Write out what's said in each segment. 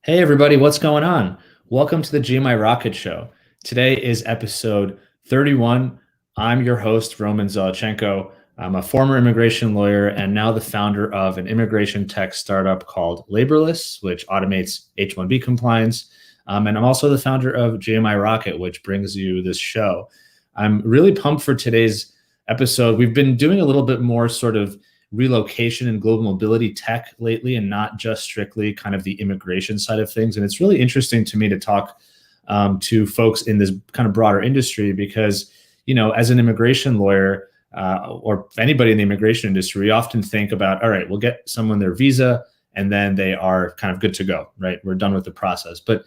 Hey everybody, what's going on? Welcome to the GMI Rocket Show. Today is episode 31. I'm your host, Roman Zelechenko. I'm a former immigration lawyer and now the founder of an immigration tech startup called Laborless, which automates H-1B compliance. And I'm also the founder of GMI Rocket, which brings you this show. I'm really pumped for today's episode. We've been doing a little bit more sort of relocation and global mobility tech lately, and not just strictly kind of the immigration side of things. And it's really interesting to me to talk to folks in this kind of broader industry because, as an immigration lawyer or anybody in the immigration industry, we often think about, all right, we'll get someone their visa and then they are kind of good to go, right? We're done with the process. But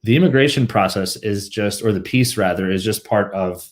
the immigration process is just, or the piece rather, is just part of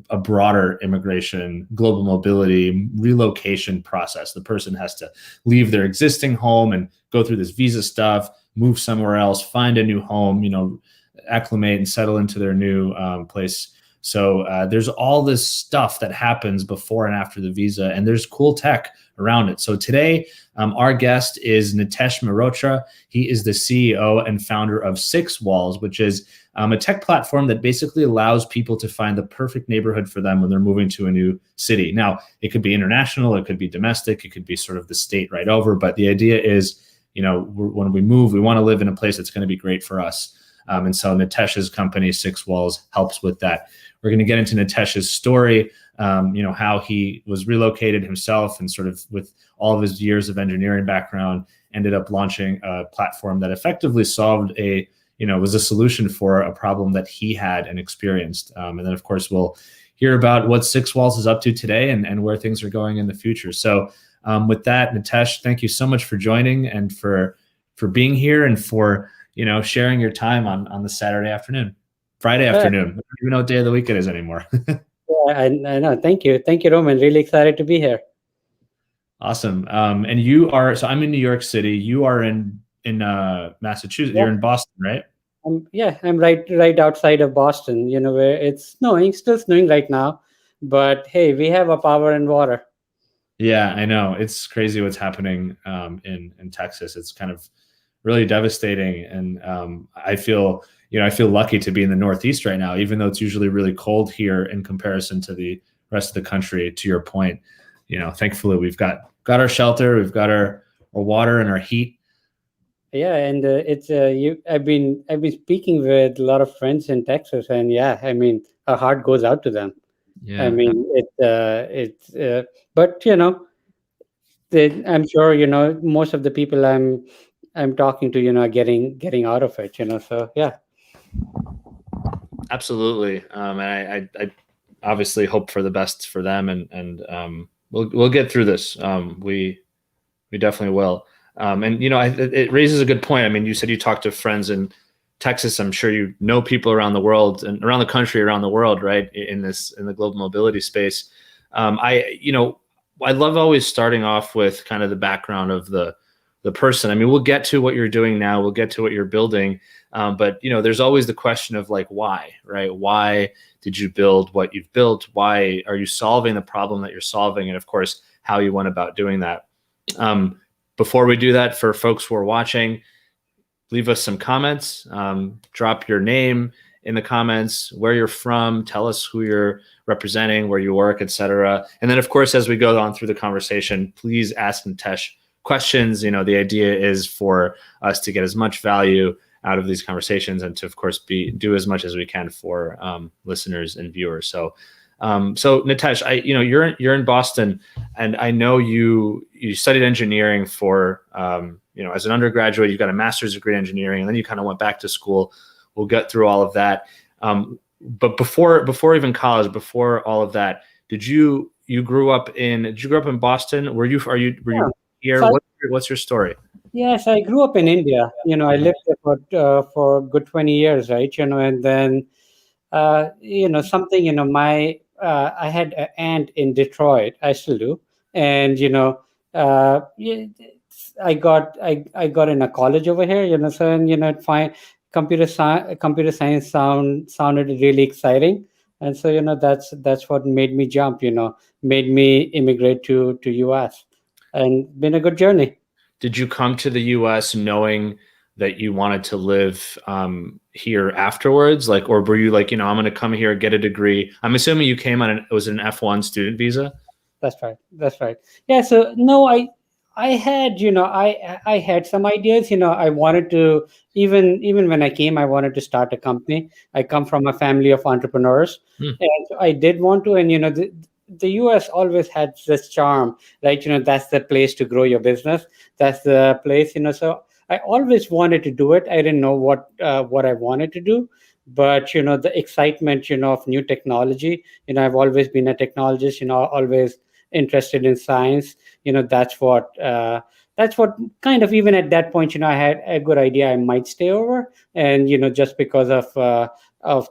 a broader immigration, global mobility, relocation process. The person has to leave their existing home and go through this visa stuff, move somewhere else, find a new home, acclimate and settle into their new place. So there's all this stuff that happens before and after the visa, and there's cool tech around it. So today, our guest is Nitesh Mehrotra. He is the CEO and founder of SixWallz, which is a tech platform that basically allows people to find the perfect neighborhood for them when they're moving to a new city. Now, it could be international, it could be domestic, it could be sort of the state right over. But the idea is, when we move, we want to live in a place that's going to be great for us. And so Nitesh's company, SixWallz, helps with that. We're going to get into Nitesh's story, how he was relocated himself and sort of with all of his years of engineering background, ended up launching a platform that effectively solved was a solution for a problem that he had and experienced. And then, of course, we'll hear about what SixWallz is up to today and where things are going in the future. So with that, Nitesh, thank you so much for joining and for being here and for sharing your time on the Friday afternoon. I don't even know what day of the week it is anymore. Yeah, I know. Thank you, Roman. Really excited to be here. Awesome. And you are, so I'm in New York City. You are in Massachusetts. Yeah. You're in Boston, right? I'm right outside of Boston. Where it's snowing, still snowing right now, but hey, we have a power and water. Yeah, I know. It's crazy what's happening in Texas. It's kind of really devastating, and I feel lucky to be in the Northeast right now, even though it's usually really cold here in comparison to the rest of the country. To your point, thankfully we've got our shelter, we've got our water and our heat. Yeah, and it's I've been speaking with a lot of friends in Texas, and yeah, I mean, our heart goes out to them. Yeah. I mean, but I'm sure most of the people I'm talking to, are getting out of it, so yeah. Absolutely. And I obviously hope for the best for them, and we'll get through this. We definitely will. And it raises a good point. I mean, you said you talked to friends in Texas. I'm sure you know people around the world and around the country, around the world, right? In the global mobility space. I love always starting off with kind of the background of the person. I mean, we'll get to what you're doing now. We'll get to what you're building. But there's always the question of like, why, right? Why did you build what you've built? Why are you solving the problem that you're solving? And of course, how you went about doing that. Before we do that, for folks who are watching, leave us some comments, drop your name in the comments, where you're from, tell us who you're representing, where you work, etc. And then of course, as we go on through the conversation, please ask Nitesh questions. The idea is for us to get as much value out of these conversations and to, of course, do as much as we can for listeners and viewers. So Nitesh, you're in Boston, and I know you studied engineering for as an undergraduate. You got a master's degree in engineering, and then you kind of went back to school. We'll get through all of that. But before even college, before all of that, did you grow up in Boston? Were you here? What's your story? Yes, I grew up in India. I lived there for a good 20 years, right? And then something, I had an aunt in Detroit. I still do. And, I got in a college over here, so, and, computer science sounded really exciting. And so, that's what made me jump, made me immigrate to US, and been a good journey. Did you come to the US knowing that you wanted to live here afterwards? Like, or were you like, I'm going to come here, get a degree? I'm assuming you came on it was an F1 student visa. That's right. That's right. Yeah. So no, I had, I had some ideas. I wanted to, even when I came, I wanted to start a company. I come from a family of entrepreneurs, Hmm. and so I did want to. And the U.S. always had this charm, right? That's the place to grow your business. That's the place. So I always wanted to do it. I didn't know what I wanted to do, but the excitement, of new technology. I've always been a technologist. Always interested in science. That's what kind of, even at that point, I had a good idea I might stay over, and just because of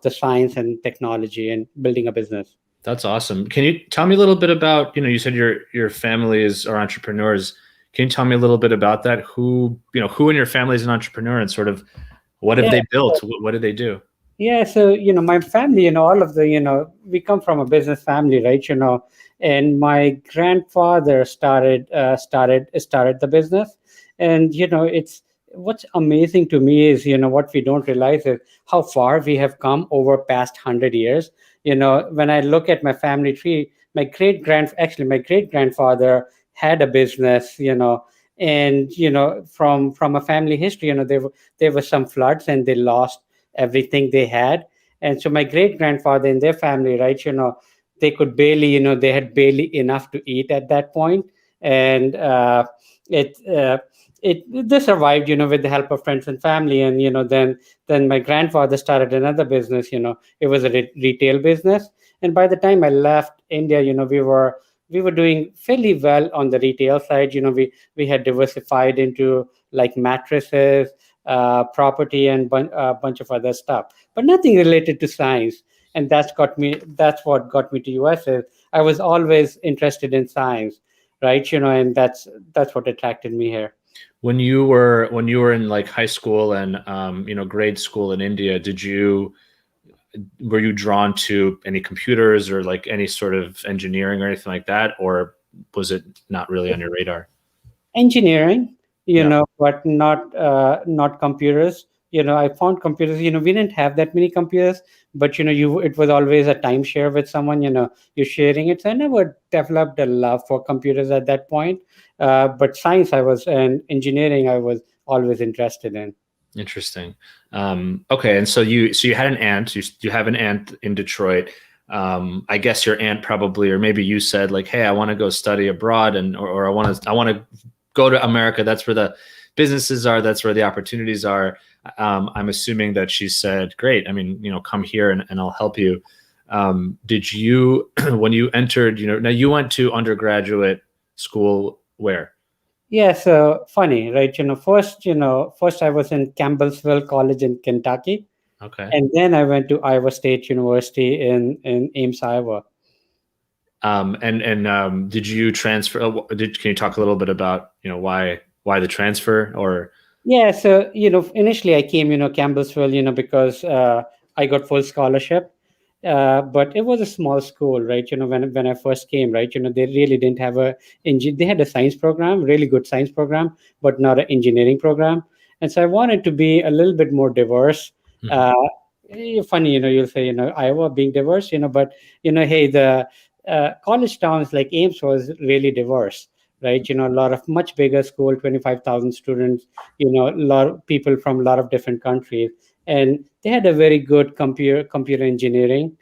the science and technology and building a business. That's awesome. Can you tell me a little bit about, you said your family are entrepreneurs. Can you tell me a little bit about that? Who in your family is an entrepreneur, and sort of what have Yeah. they built? What did they do? Yeah, so my family, all of the, we come from a business family, right? And my grandfather started the business, and it's what's amazing to me is what we don't realize is how far we have come over past 100 years. When I look at my family tree, my great grandfather had a business, and from a family history, there were some floods and they lost everything they had. And so my great grandfather in their family, right, they could barely, they had barely enough to eat at that point. And it they survived, with the help of friends and family. And then my grandfather started another business. It was a retail business. And by the time I left India, we were doing fairly well on the retail side. We had diversified into like mattresses, property, and a bunch of other stuff, but nothing related to science. And that's what got me to US. Is I was always interested in science, right? And that's what attracted me here. When you were in like high school and grade school in India, were you drawn to any computers or like any sort of engineering or anything like that, or was it not really on your radar? Engineering, Yeah. but not computers. I found computers. We didn't have that many computers, but it was always a timeshare with someone. You're sharing it. So I never developed a love for computers at that point. But science, and engineering, I was always interested in. Interesting. Okay, and so you had an aunt. You have an aunt in Detroit. I guess your aunt probably, or maybe you said like, "Hey, I want to go study abroad, or I want to go to America. That's where the businesses are. That's where the opportunities are." I'm assuming that she said, "Great. I mean, come here and I'll help you." Did you, when you entered, now you went to undergraduate school where? Yeah, so funny, right? First I was in Campbellsville College in Kentucky, Okay. and then I went to Iowa State University in Ames, Iowa. And did you transfer? Can you talk a little bit about why the transfer or? Yeah, so initially I came, Campbellsville, because I got full scholarship, but it was a small school, right? When I first came, right, they really didn't have they had a science program, really good science program, but not an engineering program. And so I wanted to be a little bit more diverse. Mhm. Uh, Funny, you'll say, Iowa being diverse, but hey, the college towns like Ames was really diverse, right? A lot of much bigger school, 25,000 students, a lot of people from a lot of different countries, and they had a very good computer engineering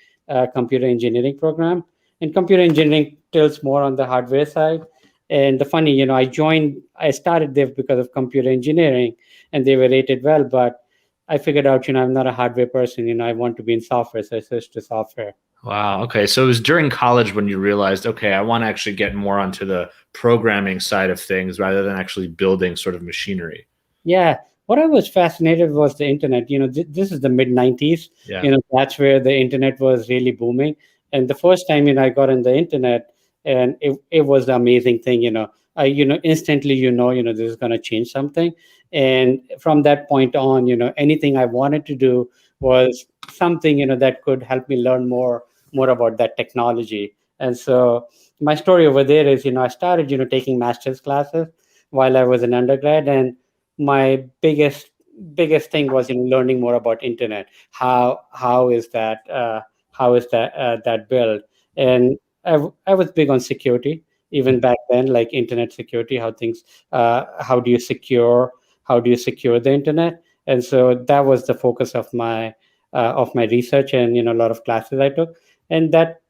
program. And computer engineering tilts more on the hardware side. And the funny, I started there because of computer engineering, and they were rated well, but I figured out, I'm not a hardware person. I want to be in software, so I switched to software. Wow. Okay. So it was during college when you realized, okay, I want to actually get more onto the programming side of things rather than actually building sort of machinery. Yeah, what I was fascinated was the internet. This is the mid '90s. Yeah. That's where the internet was really booming. And the first time, I got on the internet, and it was the amazing thing. I instantly, this is going to change something. And from that point on, anything I wanted to do was something that could help me learn more about that technology. And so my story over there is, I started taking master's classes while I was an undergrad, and my biggest biggest thing was learning more about internet. How is that that built? And I was big on security even back then, like internet security, how things how do you secure the internet? And so that was the focus of my research, and a lot of classes I took, and that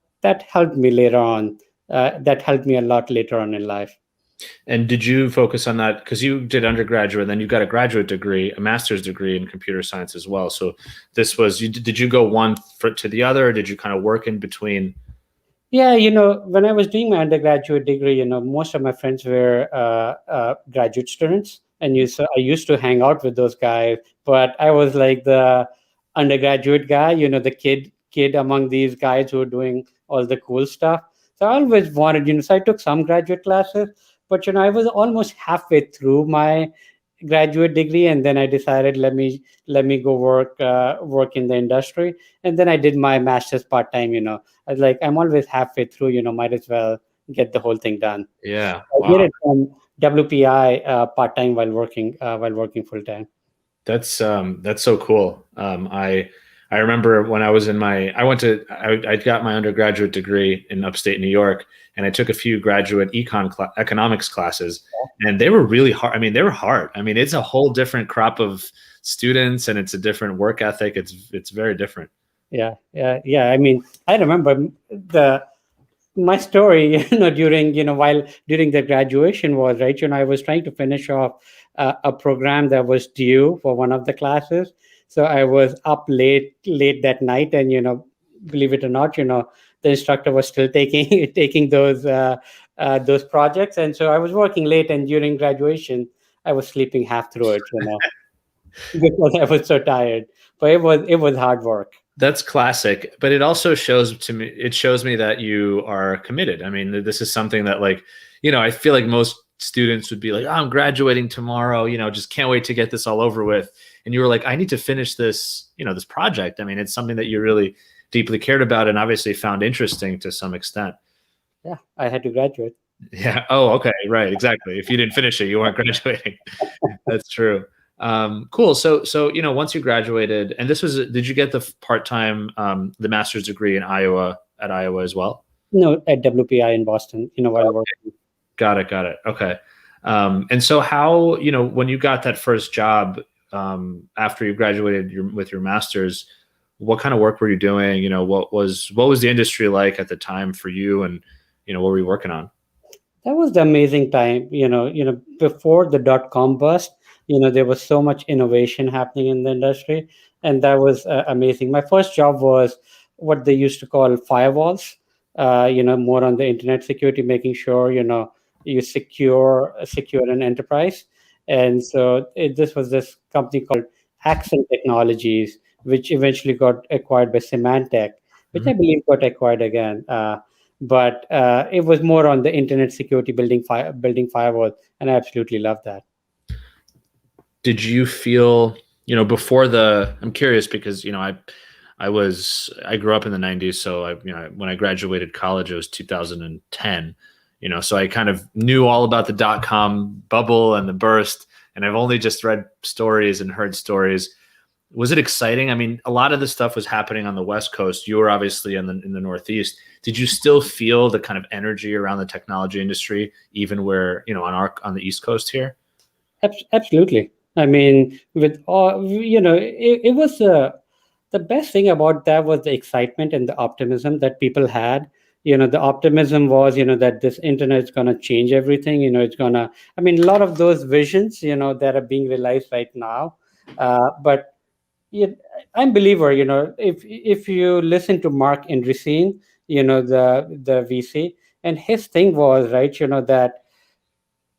helped me later on. That helped me a lot later on in life. And did you focus on that because you did undergraduate, then you got a graduate degree, a master's degree in computer science as well? So this was did you go one to the other, or did you kind of work in between? Yeah, when I was doing my undergraduate degree, most of my friends were graduate students, and so I used to hang out with those guys. But I was like the undergraduate guy, the kid among these guys who were doing all the cool stuff. So I always wanted, so I took some graduate classes, but I was almost halfway through my graduate degree, and then I decided let me go work in the industry, and then I did my master's part time. I was like, I'm always halfway through, might as well get the whole thing done. Yeah. I did it from WPI part time while working full time. That's so cool. I remember when I was I got my undergraduate degree in upstate New York, and I took a few graduate economics classes, and they were really hard. I mean, they were hard. I mean, it's a whole different crop of students, and it's a different work ethic. It's very different. Yeah. I mean, I remember my story, during the graduation was, right, I was trying to finish off a program that was due for one of the classes. So I was up late that night, and believe it or not, the instructor was still taking taking those projects, and so I was working late, and during graduation I was sleeping half through it, because I was so tired. But it was hard work. That's classic, but it also shows me that you are committed. I mean, this is something that, like, I feel like most students would be like, oh, I'm graduating tomorrow, just can't wait to get this all over with. And you were like, I need to finish this, this project. I mean, it's something that you really deeply cared about and obviously found interesting to some extent. Yeah, I had to graduate. Yeah. Oh, okay. Right. Exactly. If you didn't finish it, you weren't graduating. That's true. Cool. So, once you graduated, and did you get the part-time, the master's degree at Iowa as well? No, at WPI in Boston, while working. Got it. Okay. And so how, when you got that first job, after you graduated with your master's, what kind of work were you doing? What was the industry like at the time for you, and, what were you working on? That was the amazing time, before the dot-com bust. There was so much innovation happening in the industry, and that was amazing. My first job was what they used to call firewalls, more on the internet security, making sure, you secure an enterprise. And so this was this company called Accent Technologies, which eventually got acquired by Symantec, which I believe got acquired again. But it was more on the internet security, building firewalls, and I absolutely loved that. Did you feel, before I'm curious because, I grew up in the 90s. So when I graduated college, it was 2010, so I kind of knew all about the dot-com bubble and the burst, and I've only just read stories and heard stories. Was it exciting? I mean, a lot of the stuff was happening on the West Coast. You were obviously in the Northeast. Did you still feel the kind of energy around the technology industry, even where, on the East Coast here? Absolutely. I mean, with all, it was the best thing about that was the excitement and the optimism that people had. The optimism was, that this internet is going to change everything. I mean, a lot of those visions, that are being realized right now. But I'm a believer, if you listen to Mark Andreessen, the VC, and his thing was, right, that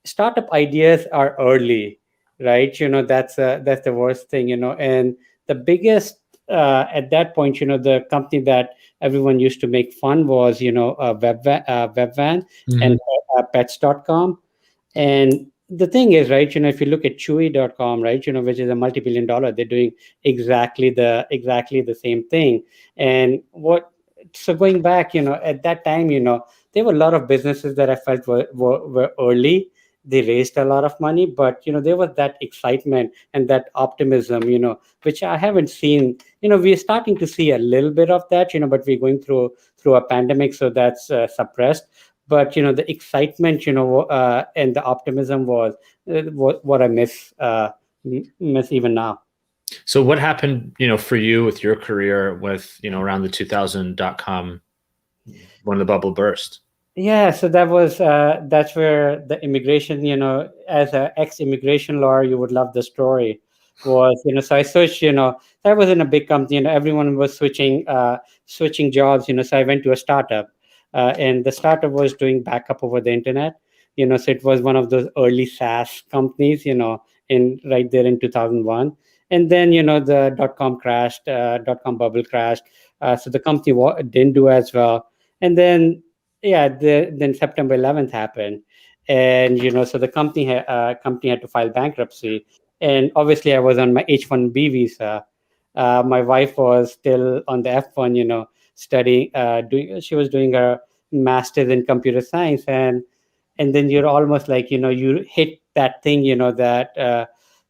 startup ideas are early, right? That's the worst thing, and the biggest at that point, the company that everyone used to make fun was, Webvan and pets.com. And the thing is, right, if you look at chewy.com, right, which is a multi-billion-dollar, they're doing exactly the same thing. And so going back, at that time, there were a lot of businesses that I felt were early, they raised a lot of money, but there was that excitement and that optimism, which I haven't seen. We're starting to see a little bit of that, but we're going through a pandemic, so that's suppressed. But the excitement, and the optimism was what I miss even now. So what happened, for you with your career with, around the 2000 dot-com when the bubble burst? Yeah, so that's where the immigration, as an ex-immigration lawyer, you would love the story. Was so I switched, I was in a big company, everyone was switching jobs, so I went to a startup, and the startup was doing backup over the internet, so it was one of those early SaaS companies, in right there in 2001, and then the dot-com crashed, dot-com bubble crashed, so the company didn't do as well, and then yeah, then September 11th happened, and so the company had to file bankruptcy, and obviously I was on my H-1B visa. My wife was still on the F-1, studying. She was doing her master's in computer science, and then you're almost like you hit that thing, that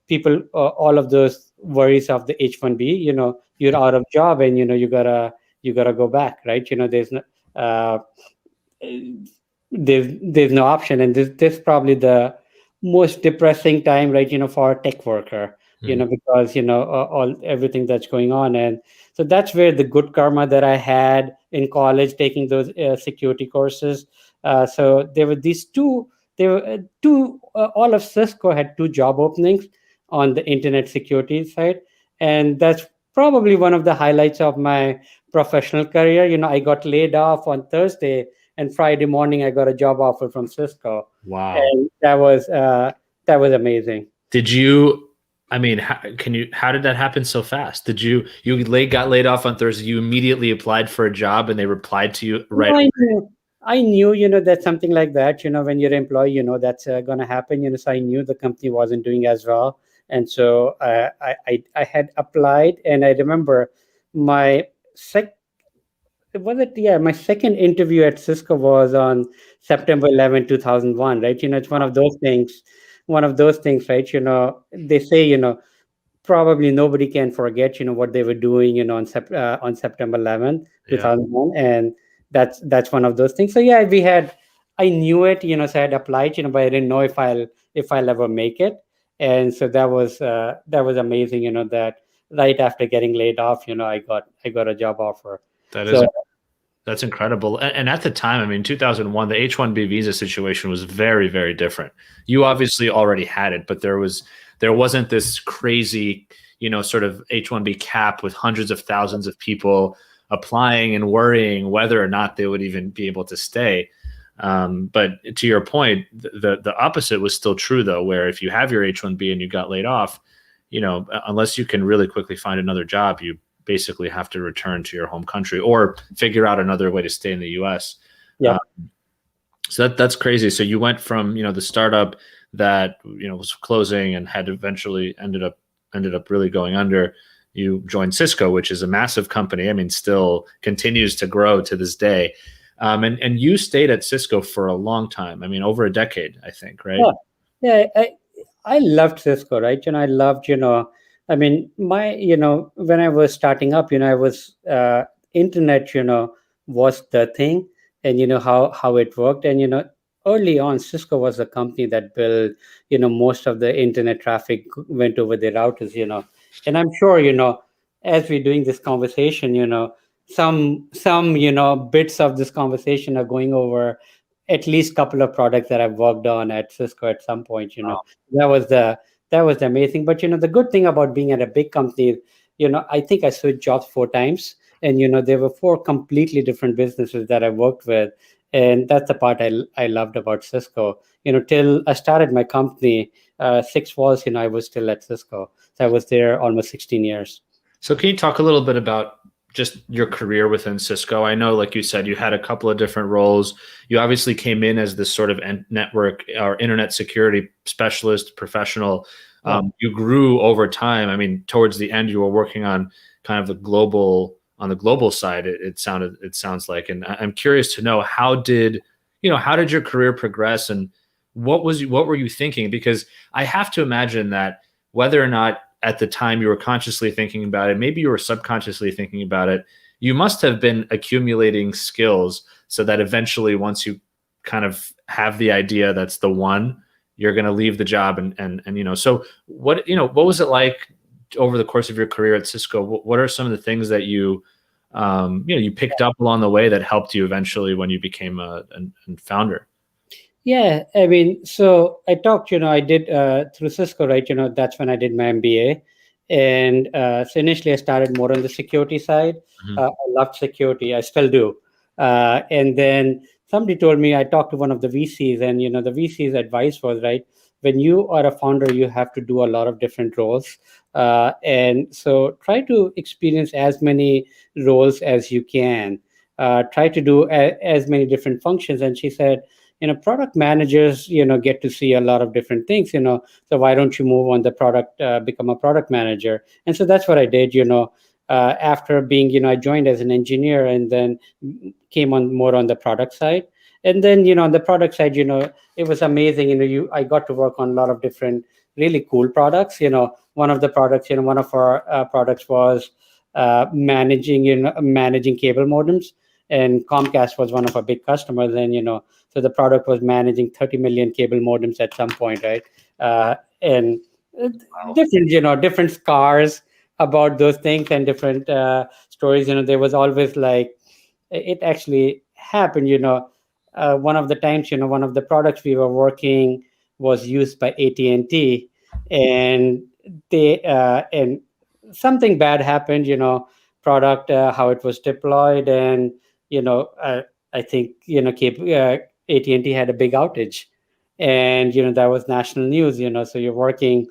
people, all of those worries of the H-1B, you're out of job, and you gotta go back, right? There's no. There's no option, and this probably the most depressing time, right, for a tech worker, because all everything that's going on. And so that's where the good karma that I had in college taking those security courses. So there were these two there were two all of Cisco had two job openings on the internet security side, and that's probably one of the highlights of my professional career. I got laid off on Thursday, and Friday morning I got a job offer from Cisco. Wow. And that was amazing. Did you, I mean, how did that happen so fast? Got laid off on Thursday, you immediately applied for a job and they replied to you right No, away? I knew, that something like that, when you're an employee, that's going to happen. So I knew the company wasn't doing as well, and so I had applied, and I remember my sec was it yeah my second interview at Cisco was on September 11, 2001, right? It's one of those things, right? They say, probably nobody can forget, what they were doing, on September 11th, Yeah. 2001, and that's one of those things. So yeah, I knew it, so I had applied, but I didn't know if I'll ever make it, and so that was amazing, that right after getting laid off, I got a job offer. That is So That's incredible. And at the time, I mean, 2001, the H-1B visa situation was very, very different. You obviously already had it, but there wasn't this crazy, sort of H-1B cap with hundreds of thousands of people applying and worrying whether or not they would even be able to stay. But to your point, the opposite was still true, though, where if you have your H-1B and you got laid off, unless you can really quickly find another job, you basically have to return to your home country or figure out another way to stay in the US. yeah. So that's crazy. So you went from, the startup that, was closing and had eventually ended up really going under. You joined Cisco, which is a massive company. I mean, still continues to grow to this day. And you stayed at Cisco for a long time. I mean, over a decade, I think, right? Yeah, I loved Cisco, right? I loved, I mean, when I was starting up, I was internet, was the thing, and how it worked, and early on, Cisco was a company that built, most of the internet traffic went over the routers, and I'm sure, as we're doing this conversation, some bits of this conversation are going over at least couple of products that I've worked on at Cisco at some point. That was the amazing. But the good thing about being at a big company, I think I switched jobs 4 times, and there were 4 completely different businesses that I worked with, and that's the part I loved about Cisco. Till I started my company, SixWallz, I was still at Cisco, so I was there almost 16 years. So can you talk a little bit about just your career within Cisco? I know, like you said, you had a couple of different roles. You obviously came in as this sort of network or internet security specialist professional. You grew over time. I mean, towards the end, you were working on kind of the global side. It sounds like, and I'm curious to know how did your career progress, and what were you thinking? Because I have to imagine that whether or not at the time you were consciously thinking about it, maybe you were subconsciously thinking about it, you must have been accumulating skills so that eventually once you kind of have the idea that's the one, you're going to leave the job and so what was it like over the course of your career at Cisco? What are some of the things that you picked up along the way that helped you eventually when you became a founder? Yeah, I mean, so I talked, I did through Cisco, right? That's when I did my MBA. And so initially I started more on the security side. Mhm. I loved security, I still do. And then somebody told me, I talked to one of the VCs, and, the VC's advice was, right, when you are a founder, you have to do a lot of different roles. And so try to experience as many roles as you can. Try to do as many different functions. And she said, product managers get to see a lot of different things, so why don't you move on the product, become a product manager? And so that's what I did. After being, I joined as an engineer and then came on more on the product side. And then on the product side, it was amazing. I got to work on a lot of different really cool products. One of the products, one of our products was managing cable modems, and Comcast was one of our big customers. And so the product was managing 30 million cable modems at some point, right? And Wow. different scars about those things and different stories. There was always like, it actually happened. One of the times, one of the products we were working was used by AT&T, and and something bad happened. Product, how it was deployed, and I think AT&T had a big outage, and that was national news. So you're working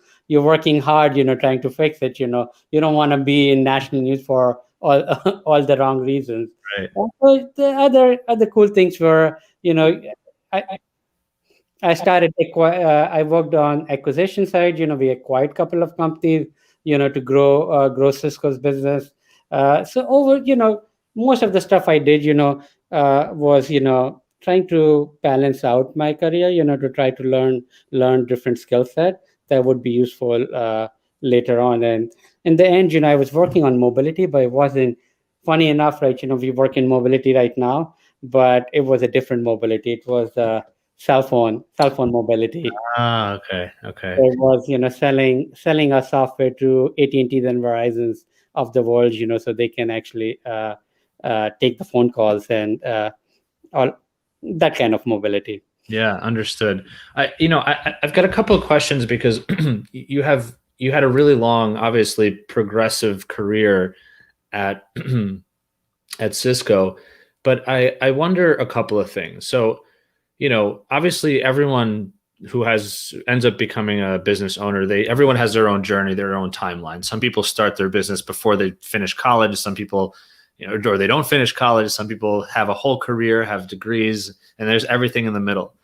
hard, trying to fix it. You don't want to be in national news for all all the wrong reasons. Right. Also, the other cool things were, I, I worked on acquisition side. We acquired a couple of companies, to grow Cisco's business. So over, most of the stuff I did, was, trying to balance out my career, to try to learn different skill set that would be useful later on. And in the end, I was working on mobility, but it wasn't, funny enough, right? We work in mobility right now, but it was a different mobility. It was cell phone mobility. Okay. It was, selling our software to AT&T's and Verizon's of the world, so they can actually take the phone calls and all that kind of mobility. Yeah, understood. I've got a couple of questions because you had a really long, obviously progressive career at at Cisco, but I wonder a couple of things. So, obviously everyone who ends up becoming a business owner, everyone has their own journey, their own timeline. Some people start their business before they finish college. Some people, or they don't finish college. Some people have a whole career, have degrees, and there's everything in the middle.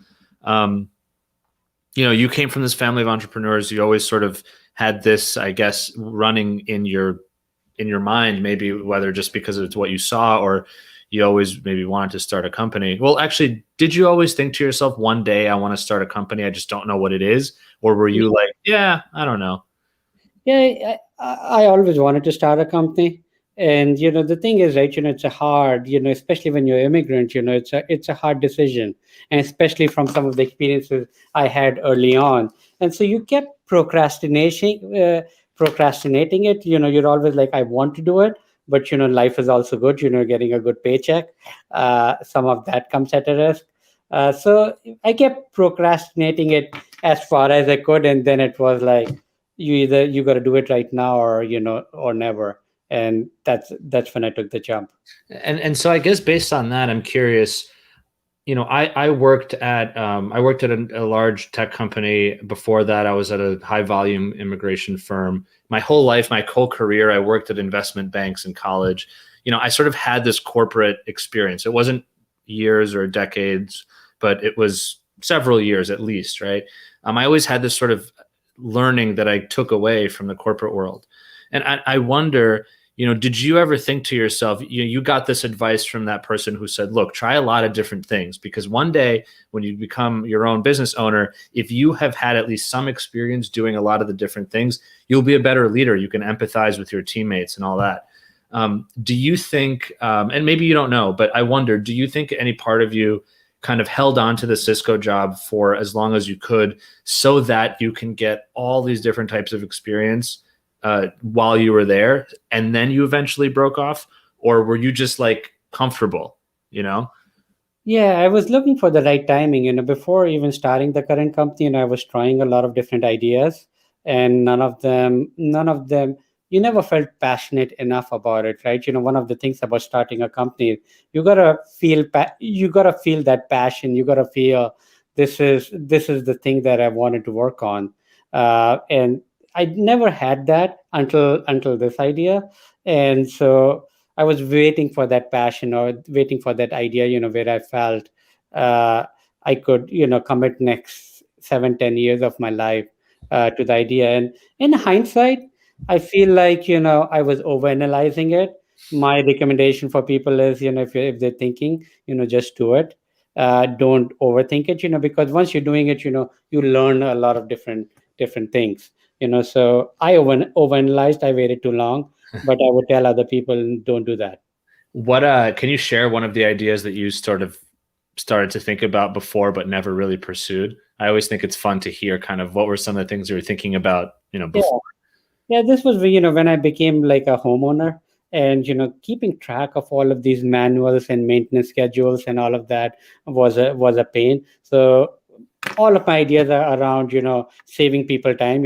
You came from this family of entrepreneurs. You always sort of had this, I guess, running in your mind, maybe whether just because it's what you saw or you always maybe wanted to start a company. Well, actually, did you always think to yourself, one day I want to start a company, I just don't know what it is? Or were you like, yeah, I don't know? Yeah, I always wanted to start a company. And the thing is, right, it's a hard, especially when you're immigrant, it's a hard decision, and especially from some of the experiences I had early on. And so you kept procrastinating it. You're always like, I want to do it, but life is also good. Getting a good paycheck, some of that comes at a risk. So I kept procrastinating it as far as I could, and then it was like, you got to do it right now, or never. And that's when I took the jump. And so I guess based on that, I'm curious. I worked at a large tech company. Before that, I was at a high volume immigration firm. My whole life, my whole career, I worked at investment banks in college. I sort of had this corporate experience. It wasn't years or decades, but it was several years at least, right? I always had this sort of learning that I took away from the corporate world. And I wonder, did you ever think to yourself, you got this advice from that person who said, look, try a lot of different things, because one day when you become your own business owner, if you have had at least some experience doing a lot of the different things, you'll be a better leader. You can empathize with your teammates and all that. Do you think, and maybe you don't know, but I wonder, do you think any part of you kind of held on to the Cisco job for as long as you could so that you can get all these different types of experience while you were there, and then you eventually broke off? Or were you just like comfortable, Yeah, I was looking for the right timing. Before even starting the current company, I was trying a lot of different ideas, and none of them, you never felt passionate enough about it, right? One of the things about starting a company, you gotta feel that passion. You gotta feel this is the thing that I wanted to work on, and I never had that until this idea, and so I was waiting for that passion or waiting for that idea, where I felt uh, I could, commit next 7, 10 years of my life to the idea. And in hindsight, I feel like, I was overanalyzing it. My recommendation for people is, if they're thinking, just do it. Don't overthink it, because once you're doing it, you learn a lot of different things, so I overanalyzed, I waited too long, but I would tell other people don't do that. What can you share one of the ideas that you sort of started to think about before but never really pursued? I always think it's fun to hear kind of what were some of the things you were thinking about, Yeah, before. yeah. This was when I became like a homeowner, and keeping track of all of these manuals and maintenance schedules and all of that was a pain. So all of my ideas are around saving people time.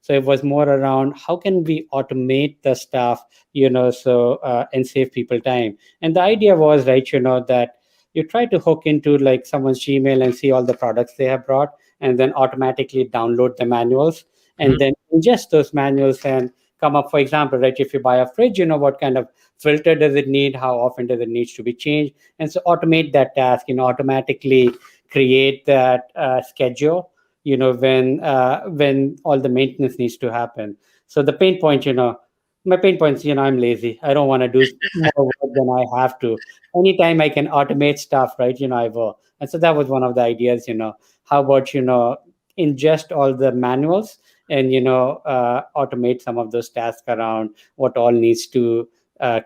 So it was more around how can we automate the stuff, and save people time. And the idea was, right, that you try to hook into like someone's Gmail and see all the products they have brought, and then automatically download the manuals, Mhm. and then ingest those manuals and come up, for example, right, if you buy a fridge, what kind of filter does it need, how often does it needs to be changed, and so automate that task, automatically create that schedule, when all the maintenance needs to happen. So the pain point, my pain points, I'm lazy, I don't want to do more work than I have to. Anytime I can automate stuff, right, I will. And so that was one of the ideas, how about ingest all the manuals and automate some of those tasks around what all needs to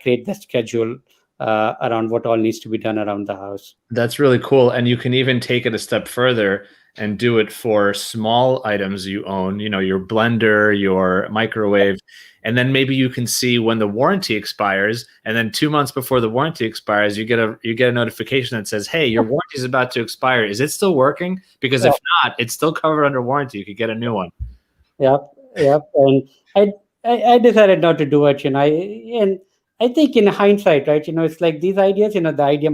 create the schedule around what all needs to be done around the house. That's really cool. And you can even take it a step further and do it for small items you own, your blender, your microwave. And then maybe you can see when the warranty expires. And then 2 months before the warranty expires, you get a notification that says, hey, your warranty is about to expire. Is it still working? Because Yeah. if not, it's still covered under warranty. You could get a new one. Yep, yep. And I decided not to do it, and I think in hindsight, right, it's like these ideas, the idea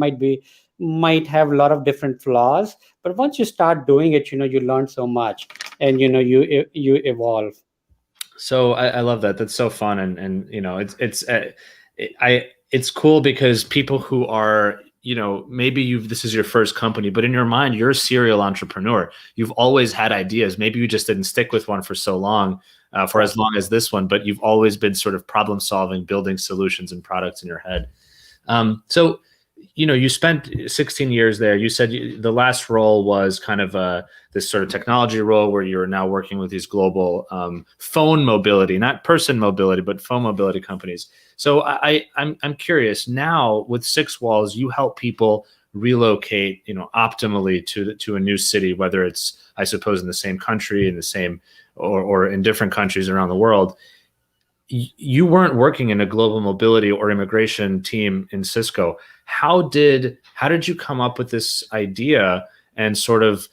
might have a lot of different flaws, but once you start doing it, you learn so much, and you evolve. So I love that. That's so fun, and it's cool because people who are, maybe this is your first company, but in your mind you're a serial entrepreneur. You've always had ideas. Maybe you just didn't stick with one for so long, for as long as this one, but you've always been sort of problem solving, building solutions and products in your head. So you spent 16 years there. You said the last role was kind of this sort of technology role where you're now working with these global phone mobility, not person mobility, but phone mobility companies. So I'm curious now with SixWallz, you help people relocate, optimally to a new city, whether it's, I suppose, in the same country, in the same or in different countries around the world. You weren't working in a global mobility or immigration team in Cisco. How did you come up with this idea, and sort of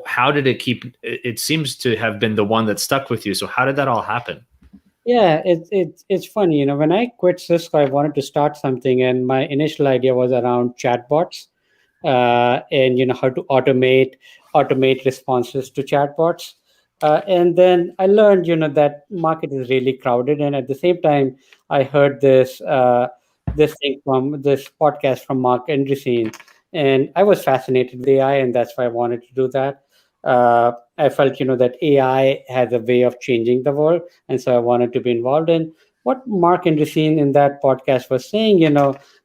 how did it keep? It seems to have been the one that stuck with you. So how did that all happen? Yeah, it's funny. When I quit Cisco, I wanted to start something, and my initial idea was around chatbots, and how to automate responses to chatbots. And then I learned, that market is really crowded, and at the same time, I heard this thing from this podcast from Mark Andreessen, and I was fascinated with AI, and that's why I wanted to do that. I felt, that AI has a way of changing the world, and so I wanted to be involved in. what Mark Andreessen in that podcast was saying,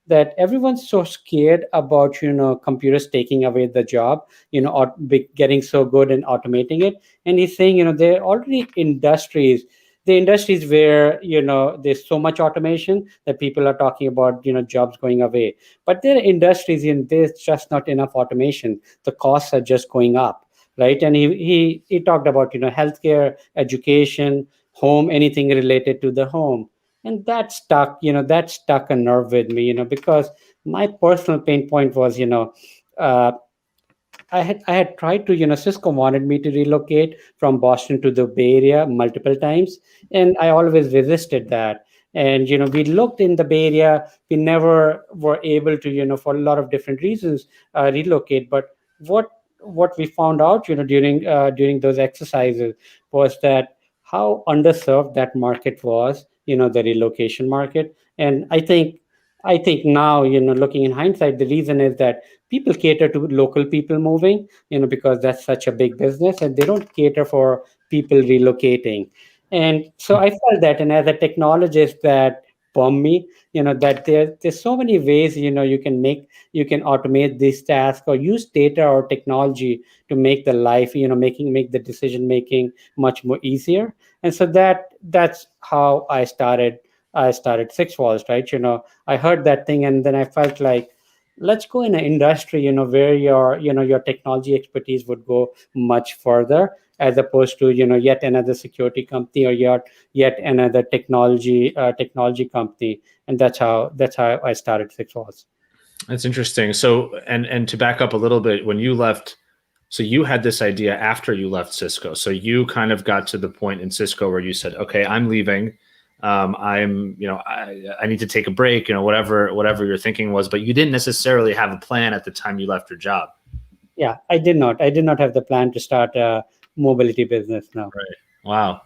that everyone's so scared about, computers taking away the job, or getting so good and automating it. And he's saying, there are already the industries where, there's so much automation that people are talking about, jobs going away. But there are industries in there's just not enough automation. The costs are just going up, right? And he talked about, healthcare, education, home, anything related to the home. And that stuck a nerve with me, because my personal pain point was, uh, I had tried to, Cisco wanted me to relocate from Boston to the Bay Area multiple times, and I always resisted that. And we looked in the Bay Area, we never were able to, for a lot of different reasons, relocate. But what what we found out, during those exercises, was that how underserved that market was, the relocation market. And I think now, looking in hindsight, the reason is that people cater to local people moving, because that's such a big business, and they don't cater for people relocating. And so I felt that, and as a technologist, that bummed me, that there's so many ways, you can automate this task or use data or technology to make the life, make the decision making much more easier. And so that's how I started SixWallz, right? I heard that thing, and then I felt like, let's go in an industry, where your technology expertise would go much further, as opposed to, yet another security company, or yet another technology company. And that's how I started SixWallz. That's interesting. So, and to back up a little bit, when you left, so you had this idea after you left Cisco. So you kind of got to the point in Cisco where you said, "Okay, I'm leaving. I need to take a break. Whatever your thinking was." But you didn't necessarily have a plan at the time you left your job. Yeah, I did not have the plan to start a mobility business now. Right. Wow.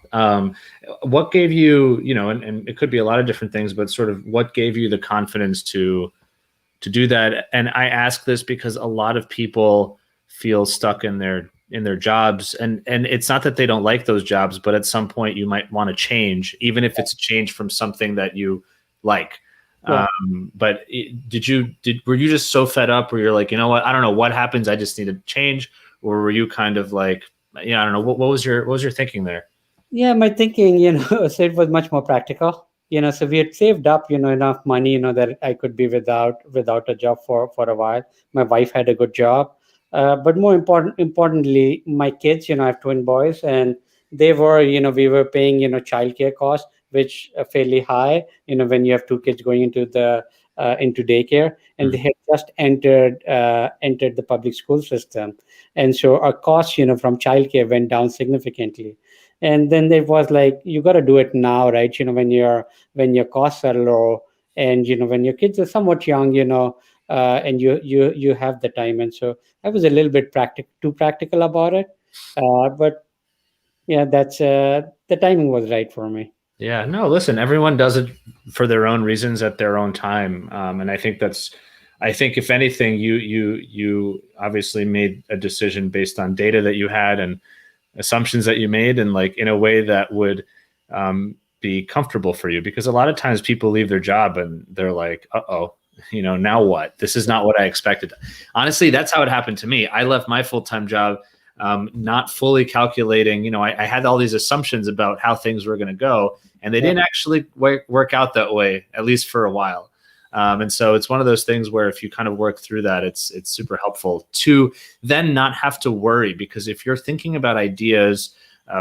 What gave you, and it could be a lot of different things, but sort of what gave you the confidence to do that? And I ask this because a lot of people feel stuck in their jobs, and it's not that they don't like those jobs, but at some point you might want to change, even if it's a change from something that you like. Yeah. But were you just so fed up where you're like, you know what, I don't know what happens, I just need to change? Or were you kind of like, I don't know, what was your thinking there? Yeah, my thinking, so it was much more practical. So we had saved up, enough money, that I could be without a job for a while. My wife had a good job, but more importantly, my kids. I have twin boys, and we were paying, childcare costs, which are fairly high. When you have two kids going into daycare, and they had just entered the public school system, and so our costs, from childcare went down significantly. And then it was like, you got to do it now, right? When your costs are low, and when your kids are somewhat young, and you have the time. And so I was a little bit too practical about it, but yeah, that's the timing was right for me. Yeah, no, listen, everyone does it for their own reasons at their own time. And I think if anything, you obviously made a decision based on data that you had and assumptions that you made, and like in a way that would be comfortable for you. Because a lot of times people leave their job and they're like, uh-oh, now what? This is not what I expected. Honestly, that's how it happened to me. I left my full-time job, not fully calculating. I had all these assumptions about how things were going to go, and they didn't actually work out that way, at least for a while. And so it's one of those things where if you kind of work through that, it's super helpful to then not have to worry. Because if you're thinking about ideas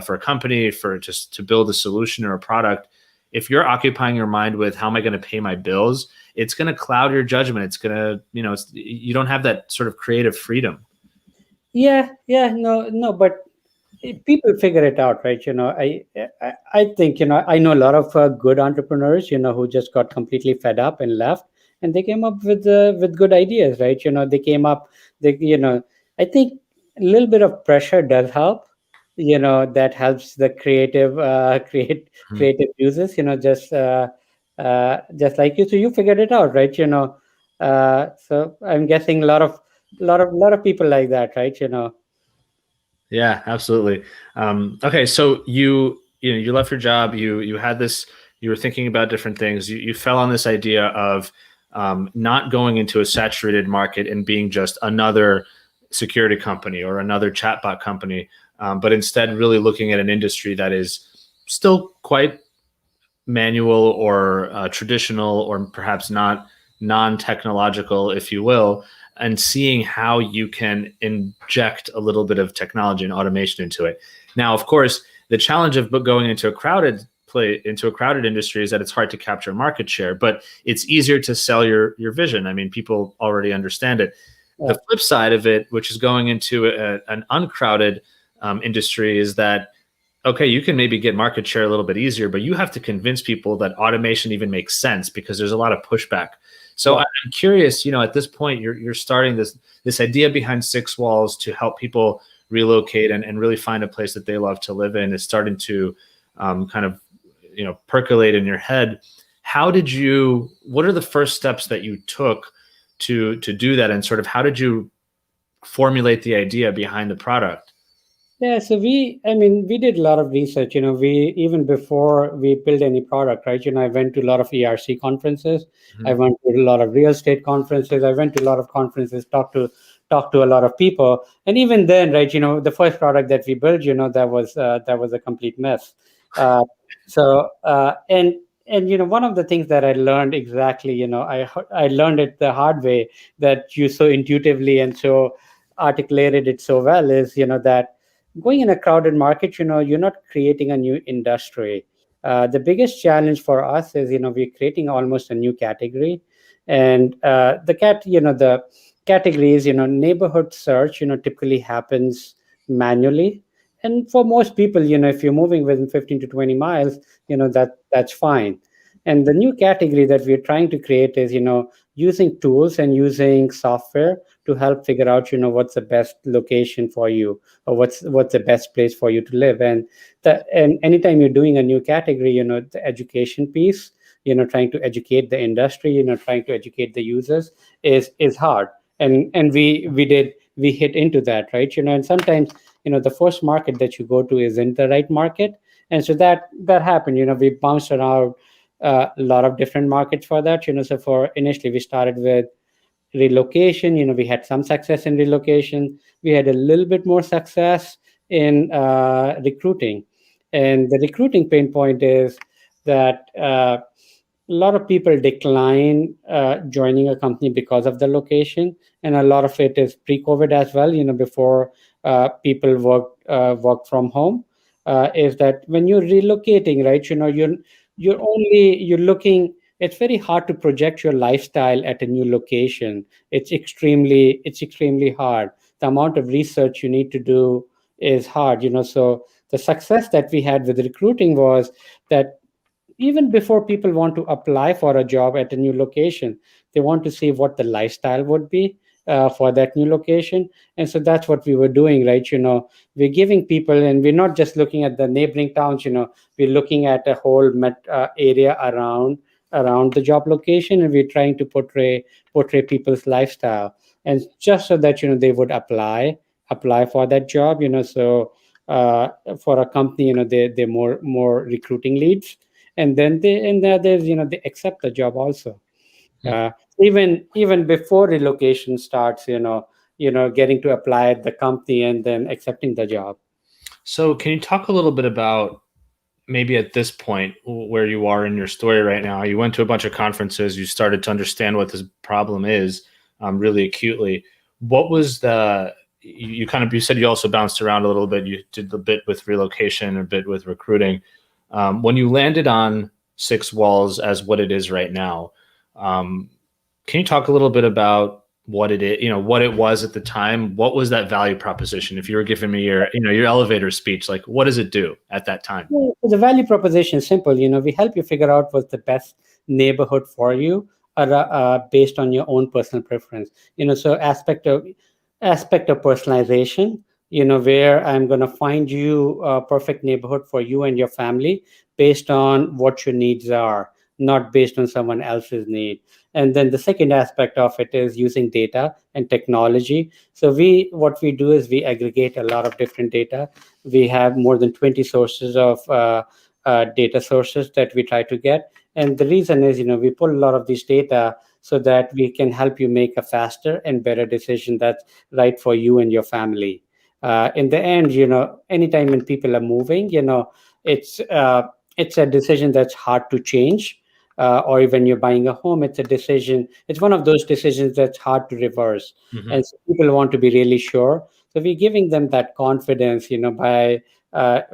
for a company, for just to build a solution or a product, if you're occupying your mind with how am I going to pay my bills, it's going to cloud your judgment. It's going to, you don't have that sort of creative freedom. Yeah, no, but people figure it out, right? I think, I know a lot of good entrepreneurs, who just got completely fed up and left, and they came up with good ideas, right? They came up, I think a little bit of pressure does help. That helps the creative users. Just like you, so you figured it out, right? So I'm guessing a lot of people like that, right? Yeah, absolutely. Okay, so you left your job. You had this you were thinking about different things. You fell on this idea of not going into a saturated market and being just another security company or another chatbot company, but instead really looking at an industry that is still quite manual or traditional, or perhaps not non-technological, if you will, and seeing how you can inject a little bit of technology and automation into it. Now, of course, the challenge of going into a crowded industry is that it's hard to capture market share, but it's easier to sell your vision. I mean, people already understand it. The flip side of it, which is going into an uncrowded industry, is that, okay, you can maybe get market share a little bit easier, but you have to convince people that automation even makes sense because there's a lot of pushback. So I'm curious, at this point, you're starting this idea behind SixWallz to help people relocate and really find a place that they love to live in is starting to kind of percolate in your head. What are the first steps that you took to do that, and sort of how did you formulate the idea behind the product? Yeah, so we did a lot of research. We, even before we built any product, right? I went to a lot of ERC conferences. Mm-hmm. I went to a lot of real estate conferences. I went to a lot of conferences, talked to a lot of people. And even then, right? The first product that we built, that was a complete mess. And one of the things that I learned exactly, I learned it the hard way, that you so intuitively and so articulated it so well, is that going in a crowded market, you're not creating a new industry. The biggest challenge for us is, we're creating almost a new category, and the category is, neighborhood search. Typically happens manually, and for most people, if you're moving within 15 to 20 miles, that's fine. And the new category that we're trying to create is, using tools and using software to help figure out, what's the best location for you, or what's the best place for you to live. And anytime you're doing a new category, the education piece, trying to educate the industry, trying to educate the users is hard. And we hit into that, right? And sometimes, the first market that you go to isn't the right market. And so that happened. We bounced around a lot of different markets for that. So for initially we started with relocation. We had some success in relocation. We had a little bit more success in recruiting. And the recruiting pain point is that a lot of people decline joining a company because of the location, and a lot of it is pre-COVID as well. Before people work from home, is that when you're relocating, right? You're looking. It's very hard to project your lifestyle at a new location. It's extremely hard. The amount of research you need to do is hard. So the success that we had with recruiting was that even before people want to apply for a job at a new location, they want to see what the lifestyle would be for that new location. And so that's what we were doing, right? We're giving people, and we're not just looking at the neighboring towns. We're looking at a whole area around the job location, and we're trying to portray people's lifestyle, and just so that they would apply for that job. So for a company, they're more recruiting leads, and then there's they accept the job also. Even before relocation starts, getting to apply at the company and then accepting the job. So can you talk a little bit about, maybe at this point where you are in your story right now? You went to a bunch of conferences, you started to understand what this problem is really acutely. What was you said you also bounced around a little bit. You did a bit with relocation, a bit with recruiting. When you landed on SixWallz as what it is right now, can you talk a little bit about what it is, what it was at the time? What was that value proposition? If you were giving me your elevator speech, like, what does it do at that time? Well, the value proposition is simple. We help you figure out what's the best neighborhood for you, based on your own personal preference. So aspect of personalization, where I'm going to find you a perfect neighborhood for you and your family based on what your needs are, not based on someone else's need. And then the second aspect of it is using data and technology. So what we do is we aggregate a lot of different data. We have more than 20 sources of data sources that we try to get. And the reason is, we pull a lot of these data so that we can help you make a faster and better decision that's right for you and your family. In the end, anytime when people are moving, it's it's a decision that's hard to change. Or when you're buying a home, it's a decision. It's one of those decisions that's hard to reverse, Mhm. and so people want to be really sure. So we're giving them that confidence, by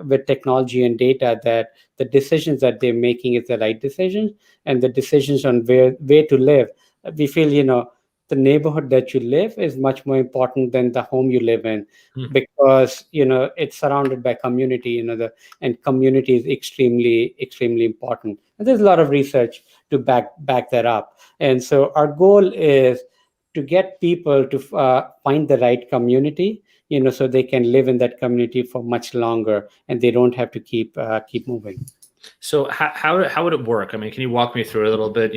with technology and data, that the decisions that they're making is the right decisions, and the decisions on where to live. We feel, the neighborhood that you live is much more important than the home you live in, Hmm. because it's surrounded by community. And community is extremely important. And there's a lot of research to back that up. And so our goal is to get people to find the right community, so they can live in that community for much longer, and they don't have to keep moving. So how would it work? I mean, can you walk me through it a little bit?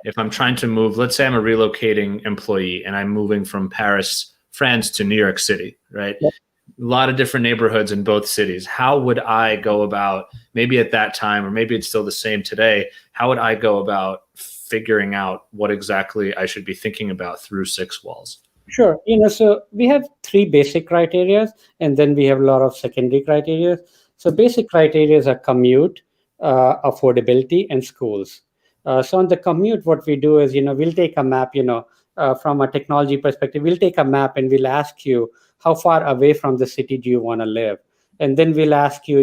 If I'm trying to move, let's say I'm a relocating employee and I'm moving from Paris, France to New York City, right? Yep. A lot of different neighborhoods in both cities. How would I go about, maybe at that time, or maybe it's still the same today, how would I go about figuring out what exactly I should be thinking about through SixWallz? Sure. So we have three basic criteria, and then we have a lot of secondary criteria. So basic criteria are commute, affordability, and schools. So on the commute, what we do is, we'll take a map, from a technology perspective, we'll take a map and we'll ask you, how far away from the city do you want to live? And then we'll ask you,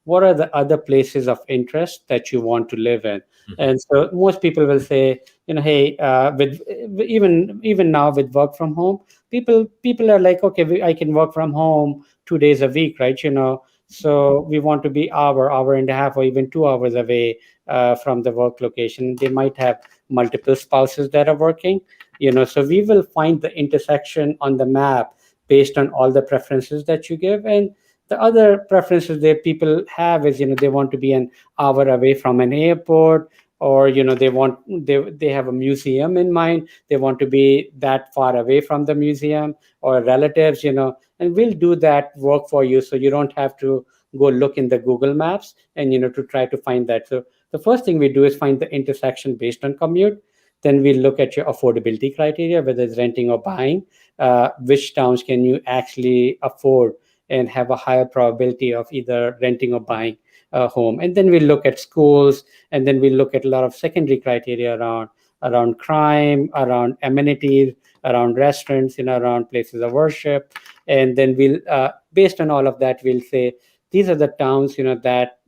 what are the other places of interest that you want to live in? Mhm. And so most people will say, hey, with even now with work from home, people are like, okay, I can work from home 2 days a week, right? So we want to be hour and a half, or even 2 hours away from the work location. They might have multiple spouses that are working, so we will find the intersection on the map based on all the preferences that you give. And the other preferences that people have is, they want to be an hour away from an airport, or they have a museum in mind, they want to be that far away from the museum or relatives, and we'll do that work for you, so you don't have to go look in the Google Maps and to try to find that. So the first thing we do is find the intersection based on commute. Then we look at your affordability criteria, whether it's renting or buying. Which towns can you actually afford and have a higher probability of either renting or buying a home? And then we look at schools, and then we look at a lot of secondary criteria around crime, around amenities, around restaurants, around places of worship. And then we'll based on all of that, we'll say these are the towns, that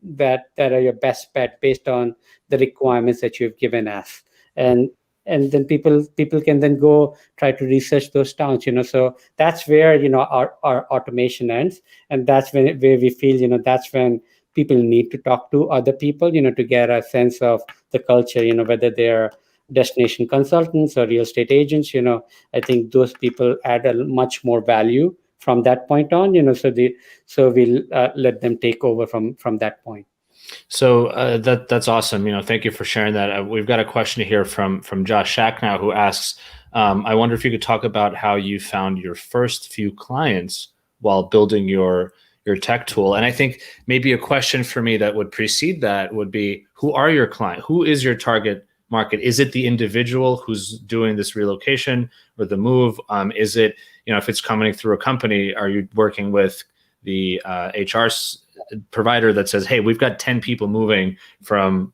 are your best bet based on the requirements that you've given us. And then people can then go try to research those towns. So that's where our automation ends. And that's where we feel, that's when people need to talk to other people, to get a sense of the culture, whether they're destination consultants or real estate agents. I think those people add a much more value from that point on. So we'll let them take over from that point. So that's awesome. Thank you for sharing that. We've got a question here from Josh Shacknow, who asks, I wonder if you could talk about how you found your first few clients while building your tech tool. And I think maybe a question for me that would precede that would be, who are your client? Who is your target market? Is it the individual who's doing this relocation or the move? Is it, if it's coming through a company, are you working with the HR provider that says, hey, we've got 10 people moving from,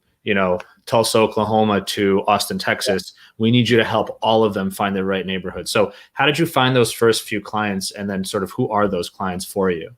Tulsa, Oklahoma to Austin, Texas. We need you to help all of them find the right neighborhood. So how did you find those first few clients, and then sort of who are those clients for you?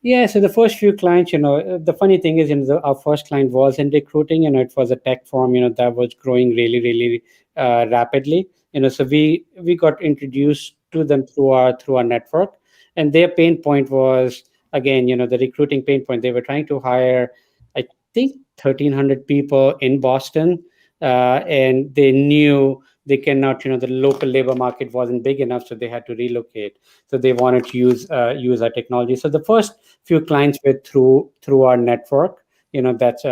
Yeah, so the first few clients, the funny thing is, our first client was in recruiting, it was a tech firm, that was growing really rapidly. So we got introduced to them through our network, and their pain point was, again, the recruiting pain point. They were trying to hire, I think, 1,300 people in Boston, and they knew they cannot, the local labor market wasn't big enough, so they had to relocate. So they wanted to use our technology. So the first few clients were through our network. That's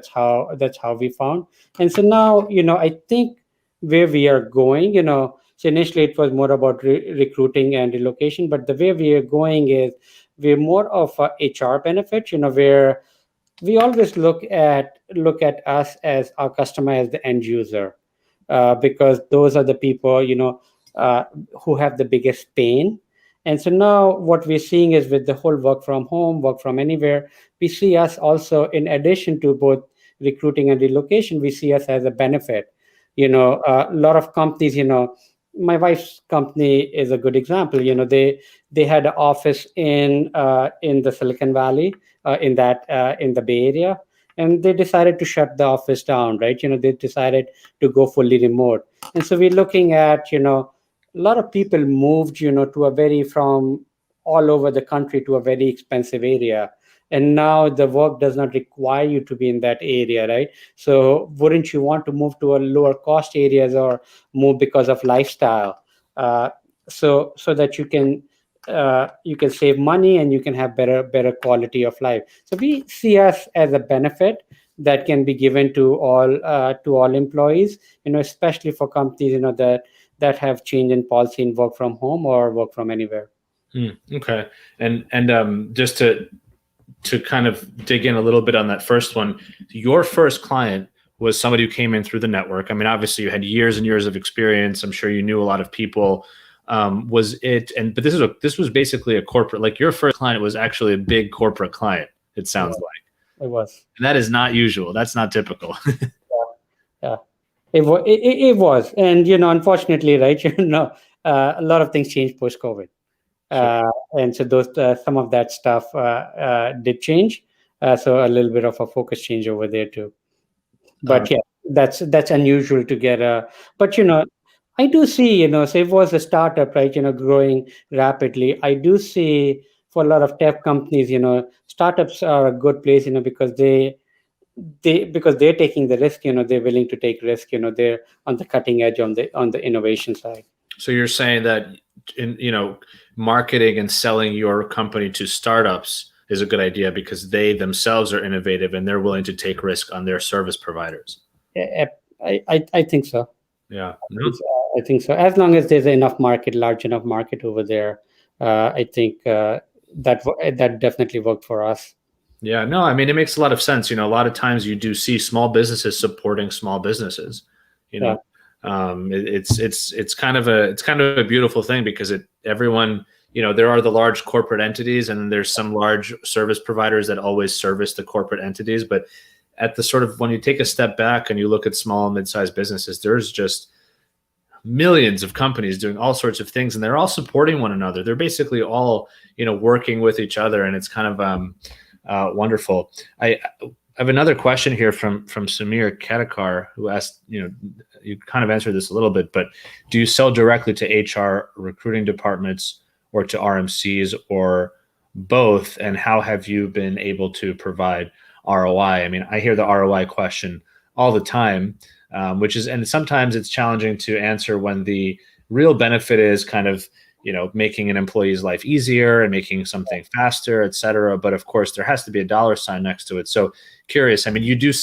how we found. And so now, I think where we are going, so initially it was more about recruiting and relocation, but the way we are going is we're more of a HR benefit, where we always look at us as our customer as the end user, because those are the people, uh, who have the biggest pain. And so now what we're seeing is, with the whole work from home, work from anywhere, we see us also, in addition to both recruiting and relocation, we see us as a benefit. A lot of companies, my wife's company is a good example. They had an office in the Silicon Valley, in the Bay Area, and they decided to shut the office down, right? They decided to go fully remote. And so we're looking at, a lot of people moved, to a very from all over the country to a very expensive area. And now the work does not require you to be in that area, right? So wouldn't you want to move to a lower cost areas, or move because of lifestyle? So that you can save money, and you can have better quality of life. So we see us as a benefit that can be given to all employees, especially for companies, that have change in policy in work from home or work from anywhere. Okay. And just to kind of dig in a little bit on that first one, your first client was somebody who came in through the network. I mean, obviously you had years and years of experience. I'm sure you knew a lot of people. But this was basically a corporate, like your first client was actually a big corporate client, it sounds like. It was. And that is not usual. That's not typical. Yeah. It was. And, unfortunately, right, a lot of things changed post-COVID. Sure. And so some of that stuff did change. So a little bit of a focus change over there too. But yeah, that's unusual to get but I do see, say it was a startup, right, growing rapidly. I do see, for a lot of tech companies, startups are a good place, because because they're taking the risk, they're willing to take risk, they're on the cutting edge on the innovation side. So you're saying that in marketing and selling your company to startups is a good idea because they themselves are innovative and they're willing to take risk on their service providers. I think so. Yeah. I think so. As long as there's large enough market over there, I think that definitely worked for us. Yeah, no, I mean, it makes a lot of sense. A lot of times you do see small businesses supporting small businesses. Yeah. It's kind of a beautiful thing because everyone, there are the large corporate entities and then there's some large service providers that always service the corporate entities. But at the sort of, when you take a step back and you look at small and mid-sized businesses, there's just millions of companies doing all sorts of things and they're all supporting one another. They're basically all, working with each other, and it's kind of wonderful. I have another question here from Samir Kadakar, who asked, you kind of answered this a little bit, but do you sell directly to HR recruiting departments or to RMCs or both? And how have you been able to provide ROI? I mean, I hear the ROI question all the time, and sometimes it's challenging to answer when the real benefit is kind of, making an employee's life easier and making something faster, et cetera. But of course, there has to be a dollar sign next to it. So curious, I mean, you did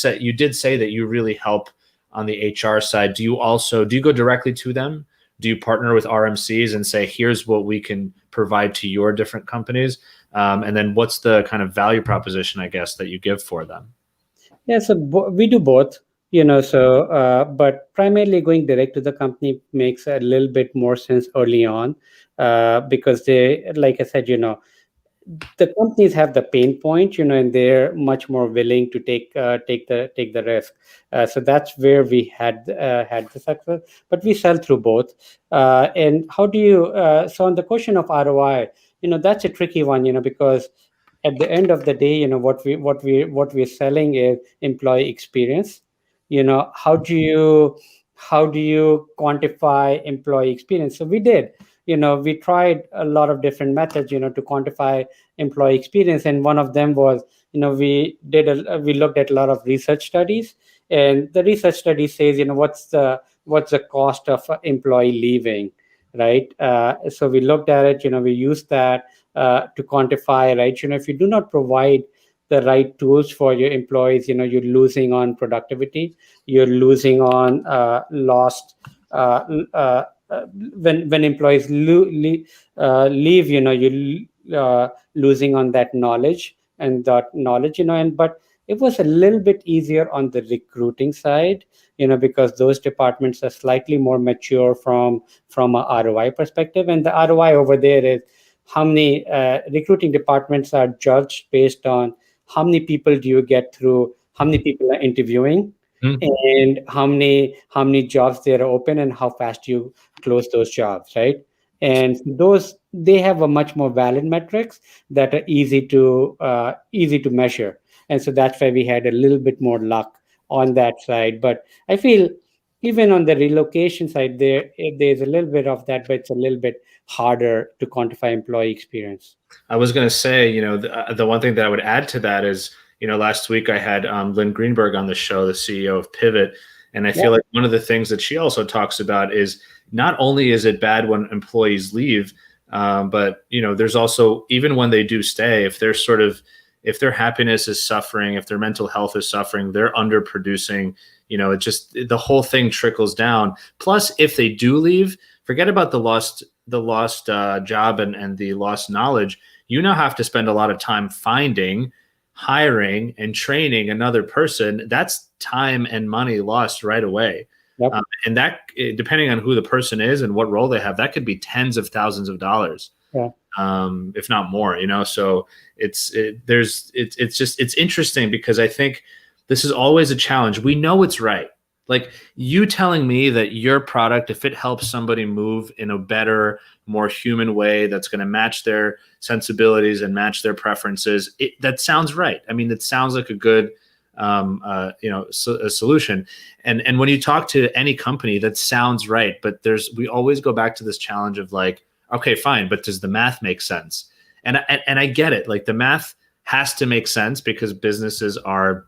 say that you really help on the HR side. Do you go directly to them? Do you partner with RMCs and say, here's what we can provide to your different companies? And then what's the kind of value proposition, I guess, that you give for them? Yeah, so we do both. But primarily going direct to the company makes a little bit more sense early on, because they, like I said, the companies have the pain point, and they're much more willing to take the risk. So that's where we had the success. But we sell through both. And how do you? So on the question of ROI, that's a tricky one, because at the end of the day, what we're selling is employee experience. How do you quantify employee experience? So we tried a lot of different methods, to quantify employee experience, and one of them was, we looked at a lot of research studies, and the research study says, what's the cost of an employee leaving, right? So we looked at it, we used that to quantify, right? If you do not provide the right tools for your employees, you're losing on productivity, you're losing on lost when employees leave, you're losing on that knowledge, and but It was a little bit easier on the recruiting side, because those departments are slightly more mature from a ROI perspective. And the ROI over there is how many recruiting departments are judged based on how many people do you get through, how many people are interviewing, and how many jobs there are open, and how fast you close those jobs, right? And those, they have a much more valid metrics that are easy to measure. And so that's why we had a little bit more luck on that side. But I feel even on the relocation side, there's a little bit of that, but it's a little bit harder to quantify employee experience. I was going to say, the one thing that I would add to that is, last week I had Lynn Greenberg on the show, the CEO of Pivot. And I feel like one of the things that she also talks about is not only is it bad when employees leave, but, there's also, even when they do stay, if their happiness is suffering, if their mental health is suffering, they're underproducing, it just, the whole thing trickles down. Plus, if they do leave, forget about the lost job and the lost knowledge. You now have to spend a lot of time finding, hiring, and training another person. That's time and money lost right away. Yep. And that, depending on who the person is and what role they have, that could be tens of thousands of dollars, if not more. So it's interesting because I think this is always a challenge. We know it's right. Like you telling me that your product, if it helps somebody move in a better, more human way that's going to match their sensibilities and match their preferences, that sounds right. I mean, that sounds like a good a solution. And when you talk to any company, that sounds right. But we always go back to this challenge of like, okay, fine, but does the math make sense? And I get it. Like the math has to make sense because businesses are,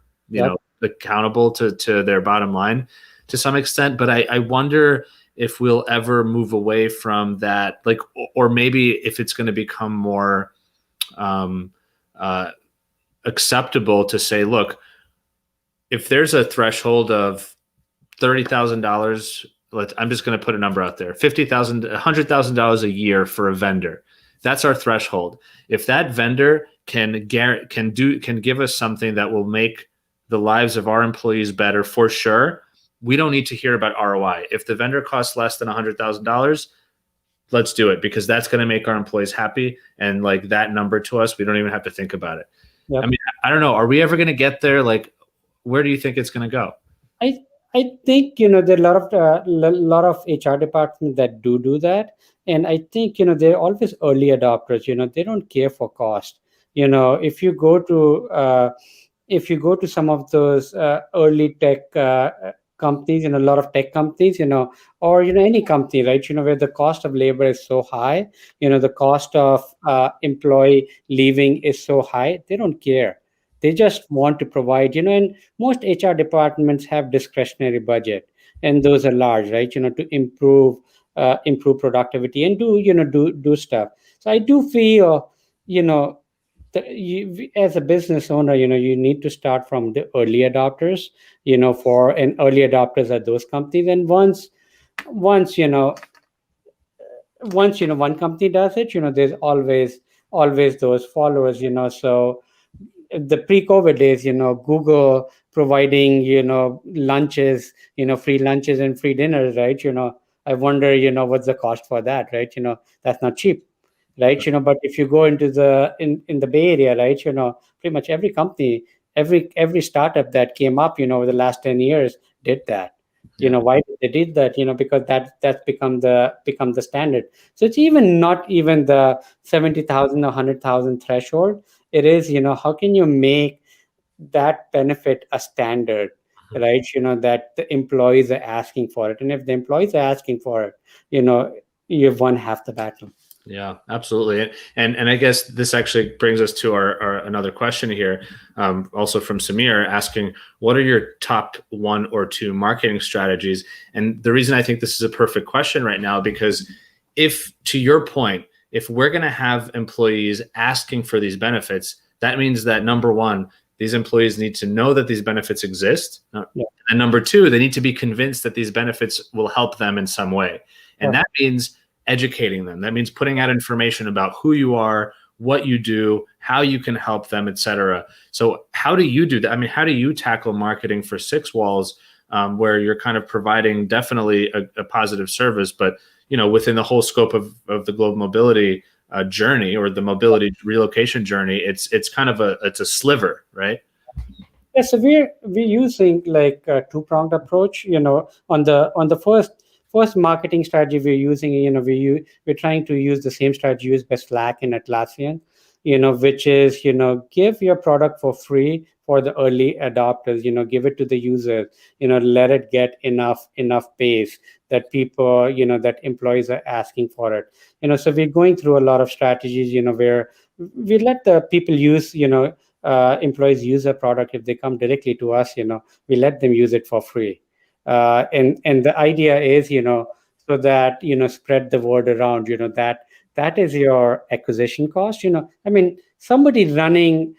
accountable to their bottom line to some extent. But I wonder if we'll ever move away from that, like, or maybe if it's going to become more acceptable to say, look, if there's a threshold of $30,000, I'm just going to put a number out there, $50,000, $100,000 a year for a vendor. That's our threshold. If that vendor can give us something that will make the lives of our employees better, for sure, we don't need to hear about ROI. If the vendor costs less than $100,000, let's do it because that's going to make our employees happy. And like that number to us, we don't even have to think about it. Yep. I mean, I don't know. Are we ever going to get there? Like, where do you think it's going to go? I think there are a lot of HR departments that do that, and I think they're always early adopters. They don't care for cost. If you go to some of those early tech companies, a lot of tech companies, or any company, right, where the cost of labor is so high, the cost of employee leaving is so high, they don't care. They just want to provide, and most HR departments have discretionary budget, and those are large, right? To improve productivity and do stuff. So I do feel, as a business owner, you need to start from the early adopters, and early adopters are those companies. And once one company does it, there's always those followers, So the pre-COVID days, Google providing, lunches, free lunches and free dinners, right? I wonder, what's the cost for that, right? That's not cheap, right? But if you go into in the Bay Area, right, pretty much every company, every startup that came up, over the last 10 years did that. Why they did that? Because that's become the standard. So it's not even the 70,000 or 100,000 threshold. It is, how can you make that benefit a standard, right? That the employees are asking for it. And if the employees are asking for it, you've won half the battle. Yeah, absolutely. And I guess this actually brings us to our another question here, also from Samir, asking, what are your top 1 or 2 marketing strategies? And the reason I think this is a perfect question right now, because if, to your point, if we're going to have employees asking for these benefits, that means that number 1, these employees need to know that these benefits exist. Yeah. And number 2, they need to be convinced that these benefits will help them in some way. And that means educating them. That means putting out information about who you are, what you do, how you can help them, et cetera. So how do you do that? I mean, how do you tackle marketing for SixWallz, where you're kind of providing definitely a positive service, but within the whole scope of the global mobility journey, or the mobility relocation journey, it's kind of it's a sliver, right? Yeah, so we're using like a two-pronged approach. On the first marketing strategy we're using, we're trying to use the same strategy used by Slack and Atlassian, which is give your product for free for the early adopters. Give it to the users. Let it get enough base that people, that employees are asking for it. So we're going through a lot of strategies. Where we let the people use. Employees use a product. If they come directly to us, we let them use it for free. And the idea is, so that, spread the word around, that is your acquisition cost. I mean, somebody running,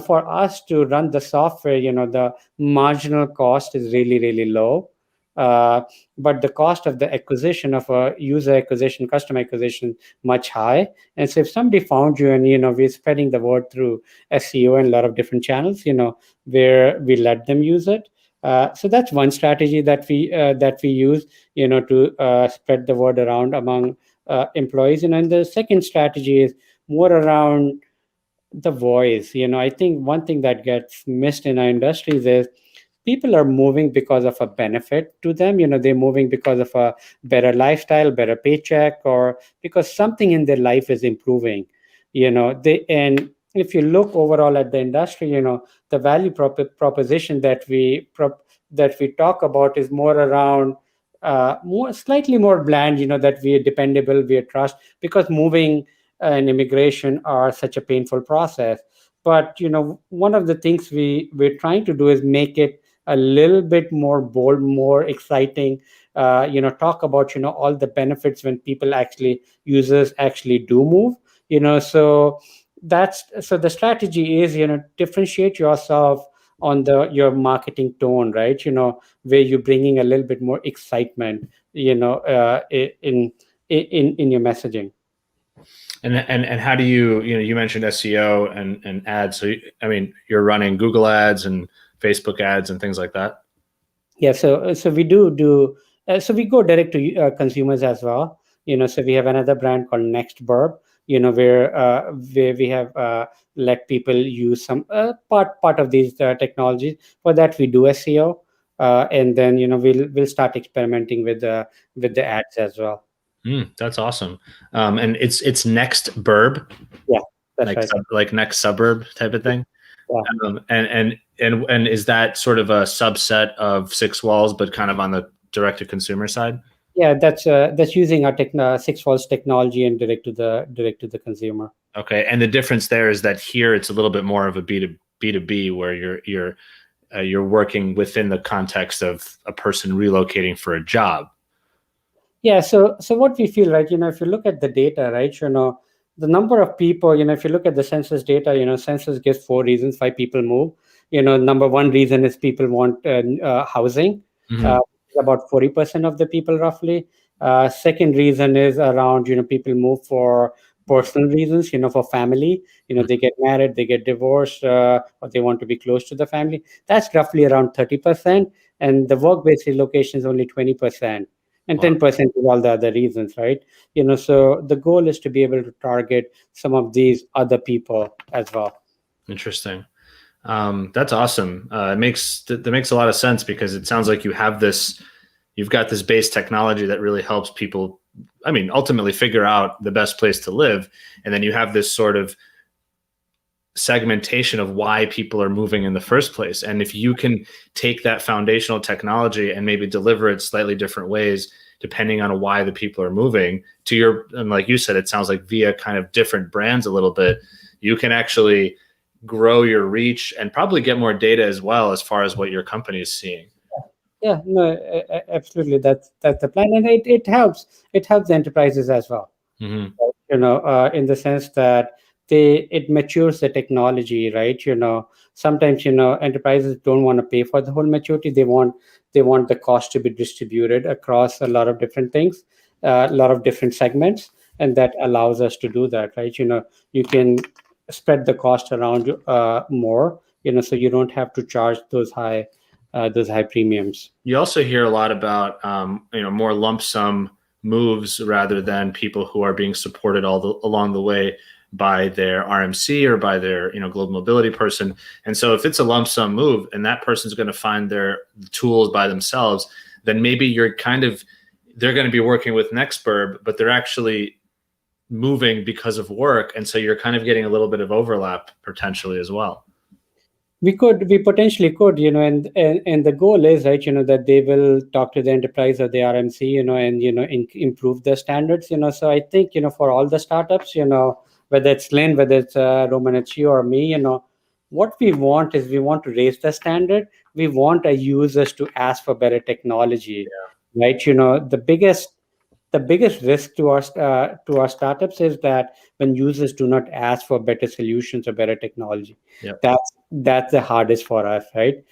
for us to run the software, the marginal cost is really, really low. But the cost of the acquisition of a user acquisition, customer acquisition, much high. And so if somebody found you and, we're spreading the word through SEO and a lot of different channels, where we let them use it. So that's one strategy that we use, to spread the word around among employees. And the second strategy is more around the voice. I think one thing that gets missed in our industries is people are moving because of a benefit to them. They're moving because of a better lifestyle, better paycheck, or because something in their life is improving. And if you look overall at the industry, the value proposition that we talk about is more around more slightly more bland. That we are dependable, we are trust, because moving and immigration are such a painful process. But one of the things we're trying to do is make it a little bit more bold, more exciting. Talk about all the benefits when users actually do move. So the strategy is differentiate yourself on your marketing tone, right? Where you're bringing a little bit more excitement, in your messaging. And how do you mentioned SEO and ads. So I mean, you're running Google ads and Facebook ads and things like that. Yeah, so we do so we go direct to consumers as well. So we have another brand called NextBurb. Where we have let people use some part of these technologies. For that, we do SEO, and then we'll start experimenting with the ads as well. That's awesome. And it's NextBurb. Yeah, that's right. Like next suburb type of thing. Yeah. And is that sort of a subset of SixWallz, but kind of on the direct to consumer side? Yeah, that's using our SixWallz technology and direct to the consumer. Okay, and the difference there is that here it's a little bit more of a B2B, where you're working within the context of a person relocating for a job. Yeah, so what we feel, right? If you look at the data, right? The number of people, if you look at the census data, census gives 4 reasons why people move. Number one reason is people want housing. Mm-hmm. About 40% of the people, roughly. Second reason is around, people move for personal reasons, for family. They get married, they get divorced, or they want to be close to the family. That's roughly around 30%. And the work-based relocation is only 20%. And 10% is all the other reasons, right? So the goal is to be able to target some of these other people as well. Interesting. That's awesome. That makes a lot of sense, because it sounds like you've got this base technology that really helps people, I mean, ultimately figure out the best place to live. And then you have this sort of segmentation of why people are moving in the first place. And if you can take that foundational technology and maybe deliver it slightly different ways, depending on why the people are moving and like you said, it sounds like via kind of different brands a little bit, you can actually grow your reach and probably get more data as well, as far as what your company is seeing. Yeah, no, absolutely. That's the plan. And it helps the enterprises as well. Mm-hmm. In the sense that it matures the technology, right? Sometimes enterprises don't want to pay for the whole maturity. They want the cost to be distributed across a lot of different things, a lot of different segments. and that allows us to do that, right? You can spread the cost around more, so you don't have to charge those high premiums. You also hear a lot about more lump sum moves rather than people who are being supported along the way by their RMC or by their global mobility person. And so if it's a lump sum move and that person's going to find their tools by themselves, then maybe they're going to be working with Nextburb, but they're actually moving because of work, and so you're kind of getting a little bit of overlap potentially as well. We potentially could, and the goal is, right, that they will talk to the enterprise or the RMC, and improve the standards, so I think, for all the startups, whether it's Lynn, whether it's Roman, it's you or me, what we want is, we want to raise the standard. We want our users to ask for better technology. Right? The biggest risk to our startups is that when users do not ask for better solutions or better technology. That's the hardest for us, right?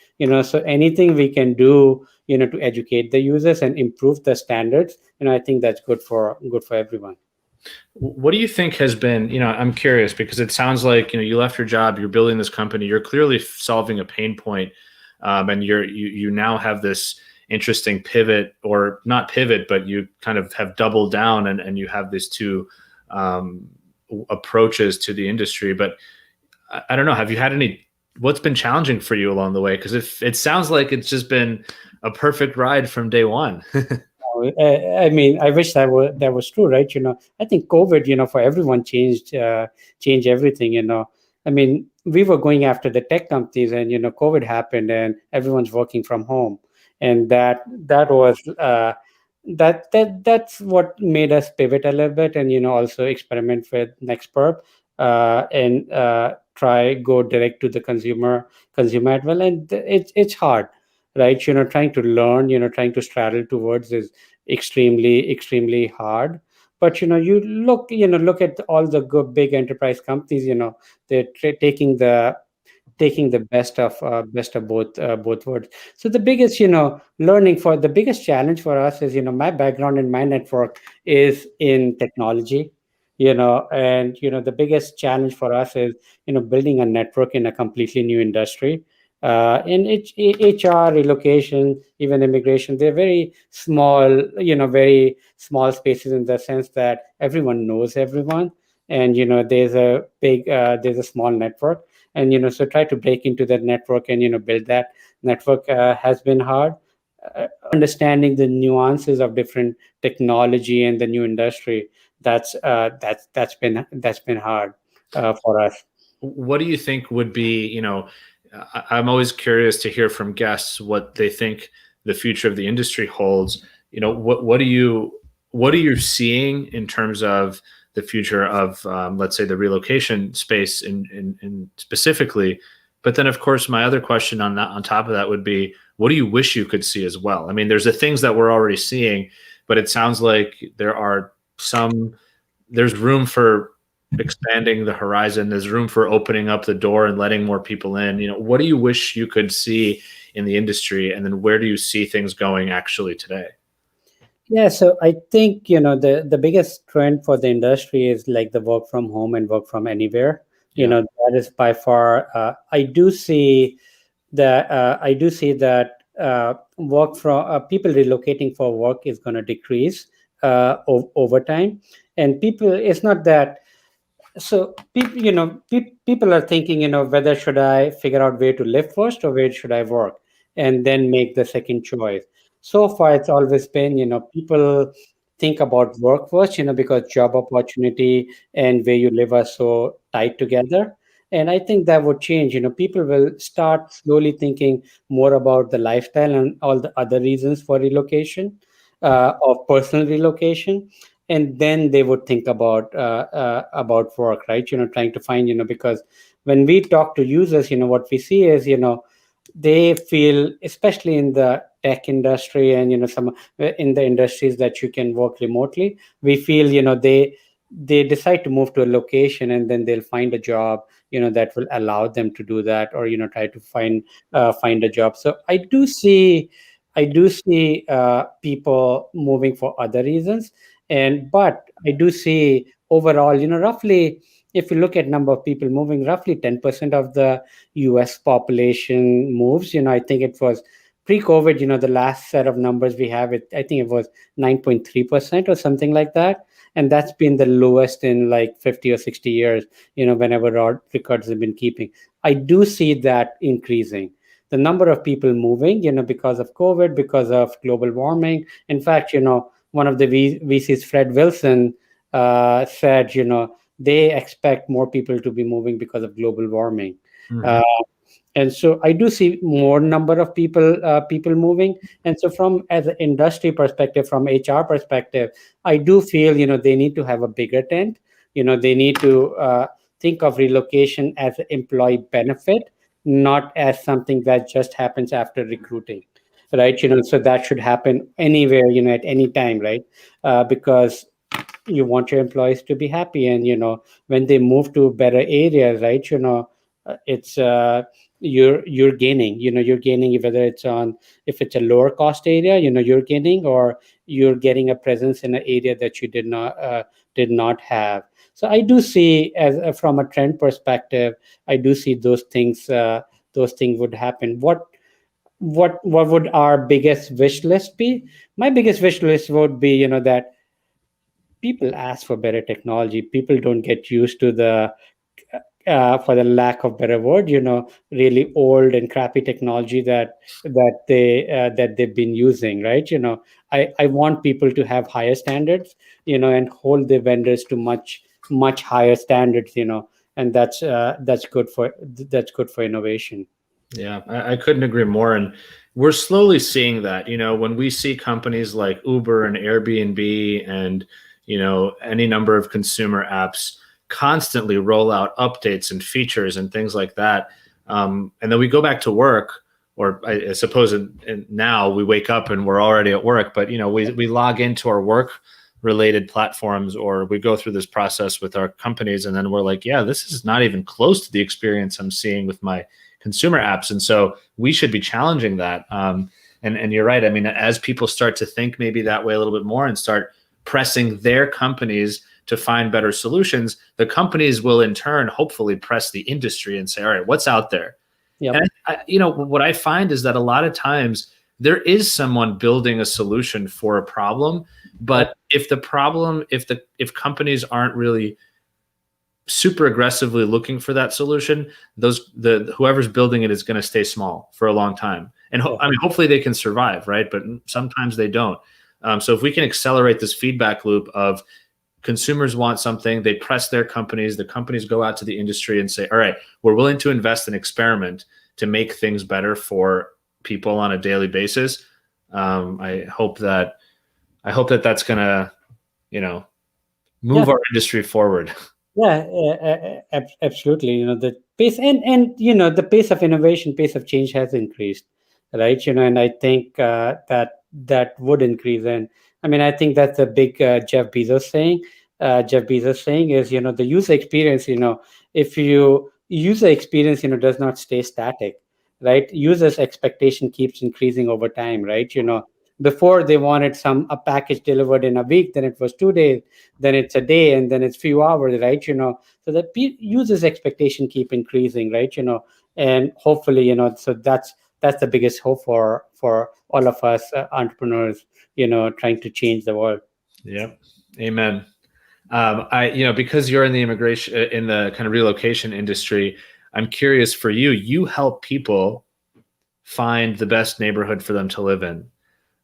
So anything we can do, to educate the users and improve the standards, I think that's good for everyone. What do you think has been, I'm curious, because it sounds like, you left your job, you're building this company, you're clearly solving a pain point, and you now have this interesting pivot, or not pivot, but you kind of have doubled down, and you have these two approaches to the industry. But I don't know, have you had what's been challenging for you along the way? Because it sounds like it's just been a perfect ride from day one. I mean, I wish that was true, right? I think COVID, for everyone changed everything. I mean, we were going after the tech companies, and COVID happened, and everyone's working from home, and that's what made us pivot a little bit, and also experiment with Nextburb, and try go direct to the consumer as well, and it's hard. Right, trying to learn, trying to straddle towards is extremely hard. But you look at all the good big enterprise companies. They're taking the best of both worlds. So the biggest the biggest challenge for us is, my background and my network is in technology. And the biggest challenge for us is building a network in a completely new industry. In HR, relocation, even immigration, they're very small, very small spaces, in the sense that everyone knows everyone, and there's a small network, and so try to break into that network and build that network has been hard. Understanding the nuances of different technology and the new industry, that's been hard for us. What do you think would be, I'm always curious to hear from guests what they think the future of the industry holds. What are you seeing in terms of the future of, let's say, the relocation space in specifically? But then, of course, my other question on top of that would be, what do you wish you could see as well? I mean, there's the things that we're already seeing, but it sounds like there's room for expanding the horizon. There's room for opening up the door and letting more people in. What do you wish you could see in the industry, and then where do you see things going actually today? Yeah, so I think the biggest trend for the industry is like the work from home and work from anywhere. That is by far. I do see that work from people relocating for work is going to decrease over time, and people. It's not that. So people, people are thinking, whether should I figure out where to live first, or where should I work, and then make the second choice. So far, it's always been, people think about work first, because job opportunity and where you live are so tied together. And I think that would change. People will start slowly thinking more about the lifestyle and all the other reasons for relocation, or personal relocation, and then they would think about work, right? Trying to find, because when we talk to users, what we see is, they feel, especially in the tech industry and some in the industries that you can work remotely, we feel, they decide to move to a location, and then they'll find a job that will allow them to do that, or try to find a job. So I do see people moving for other reasons. But I do see overall, roughly, if you look at number of people moving, roughly 10% of the US population moves. I think it was pre-COVID, the last set of numbers we have, I think it was 9.3% or something like that. And that's been the lowest in like 50 or 60 years, whenever our records have been keeping. I do see that increasing. The number of people moving, because of COVID, because of global warming. In fact, one of the VCs, Fred Wilson, said, they expect more people to be moving because of global warming. Mhm. Uh, and so I do see more number of people moving. And so from as an industry perspective, from HR perspective, I do feel they need to have a bigger tent. They need to think of relocation as an employee benefit, not as something that just happens after recruiting, right? So that should happen anywhere, at any time, right? Because you want your employees to be happy, and when they move to better areas, right? It's you're gaining. You're gaining, whether it's on, if it's a lower cost area, you're gaining, or you're getting a presence in an area that you did not have. So I do see, as from a trend perspective, I do see those things would happen. What would our biggest wish list be? My biggest wish list would be, that people ask for better technology. People don't get used to the, for the lack of better word, really old and crappy technology that they've been using, right? I want people to have higher standards, and hold the vendors to much higher standards, and that's good for innovation. Yeah, I couldn't agree more. And we're slowly seeing that, when we see companies like Uber and Airbnb and, any number of consumer apps constantly roll out updates and features and things like that. And then we go back to work, or I suppose now we wake up and we're already at work, but, we log into our work related platforms, or we go through this process with our companies, and then we're like, yeah, this is not even close to the experience I'm seeing with my consumer apps. And so we should be challenging that. And you're right. I mean, as people start to think maybe that way a little bit more and start pressing their companies to find better solutions, the companies will in turn hopefully press the industry and say, all right, what's out there? Yep. And what I find is that a lot of times there is someone building a solution for a problem, but if companies aren't really super aggressively looking for that solution, whoever's building it is going to stay small for a long time. And I mean, hopefully they can survive, right? But sometimes they don't. So if we can accelerate this feedback loop of consumers want something, they press their companies, the companies go out to the industry and say, all right, we're willing to invest and experiment to make things better for people on a daily basis. I hope that that's going to, move our industry forward. Yeah, absolutely. The pace, and the pace of innovation, pace of change has increased, right? And I think that would increase. And I mean, I think that's a big Jeff Bezos saying. Jeff Bezos saying is, the user experience. If you user experience, does not stay static, right? Users' expectation keeps increasing over time, right? Before they wanted a package delivered in a week, then it was 2 days, then it's a day, and then it's few hours, right? So the users expectation keep increasing, right? And hopefully, so that's the biggest hope for all of us entrepreneurs, trying to change the world. Yep. Amen. Because you're in the immigration, in the kind of relocation industry, I'm curious for you, you help people find the best neighborhood for them to live in.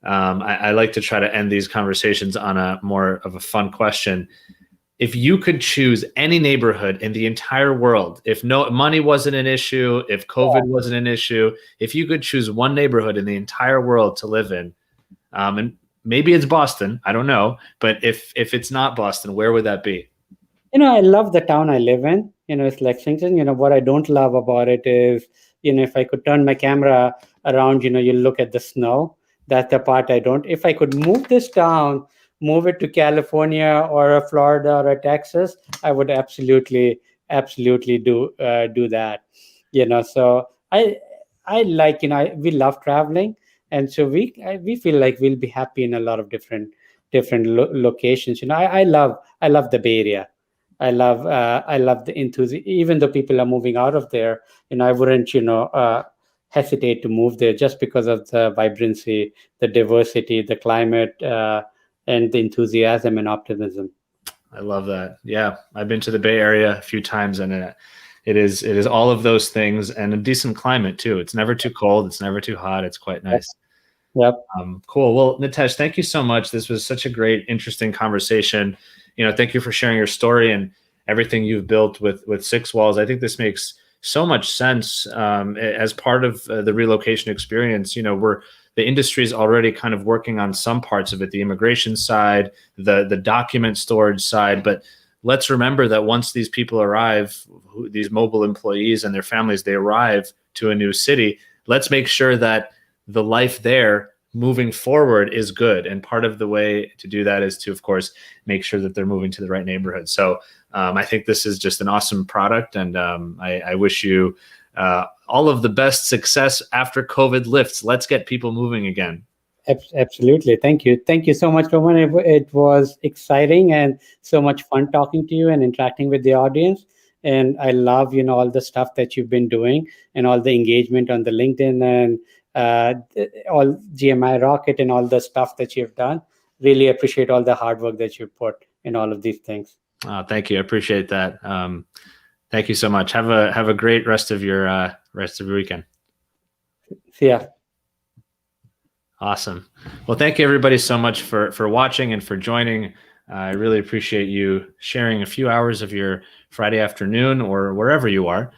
I like to try to end these conversations on a more of a fun question. If you could choose any neighborhood in the entire world, if no money wasn't an issue, if COVID wasn't an issue, if you could choose one neighborhood in the entire world to live in, and maybe it's Boston, I don't know, but if it's not Boston, where would that be? I love the town I live in. It's Lexington. What I don't love about it is, if I could turn my camera around, you look at the snow. That's the part I don't. If I could move this town, move it to California or a Florida or a Texas, I would absolutely do that. So I like, we love traveling, and so we feel like we'll be happy in a lot of different different locations. I love the Bay Area. I love the enthusiasm. Even though people are moving out of there, I wouldn't hesitate to move there just because of the vibrancy, the diversity, the climate, and the enthusiasm and optimism. I love that. Yeah, I've been to the Bay Area a few times, and it is all of those things, and a decent climate too. It's never too cold. It's never too hot. It's quite nice. Yep. Cool. Well, Nitesh, thank you so much. This was such a great, interesting conversation. Thank you for sharing your story and everything you've built with SixWallz. I think this makes so much sense as part of the relocation experience. The industry is already kind of working on some parts of it, the immigration side, the document storage side. But let's remember that once these people arrive, these mobile employees and their families, they arrive to a new city, let's make sure that the life there moving forward is good. And part of the way to do that is to, of course, make sure that they're moving to the right neighborhood. So I think this is just an awesome product. And I wish you all of the best success after COVID lifts. Let's get people moving again. Absolutely. Thank you. Thank you so much, Roman. It was exciting and so much fun talking to you and interacting with the audience. And I love, all the stuff that you've been doing and all the engagement on the LinkedIn and all GMI Rocket and all the stuff that you've done. Really appreciate all the hard work that you put in all of these things. Thank you. I appreciate that. Thank you so much. Have a great rest of your weekend. See ya. Awesome. Well, thank you everybody so much for watching and for joining. I really appreciate you sharing a few hours of your Friday afternoon or wherever you are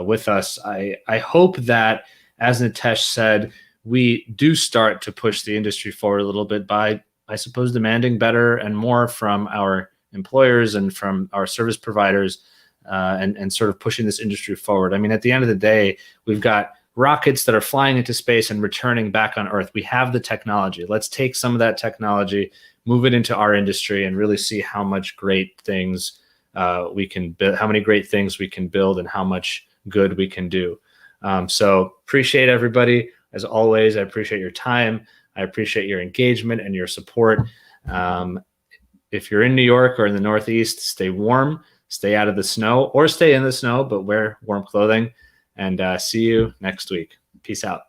with us. I hope that, as Nitesh said, we do start to push the industry forward a little bit by, I suppose, demanding better and more from our employers and from our service providers and sort of pushing this industry forward. I mean, at the end of the day, we've got rockets that are flying into space and returning back on Earth. We have the technology. Let's take some of that technology, move it into our industry, and really see how much great things we can build, how many great things we can build, and how much good we can do. So appreciate everybody. As always, I appreciate your time. I appreciate your engagement and your support. If you're in New York or in the Northeast, stay warm, stay out of the snow, or stay in the snow, but wear warm clothing. And see you next week. Peace out.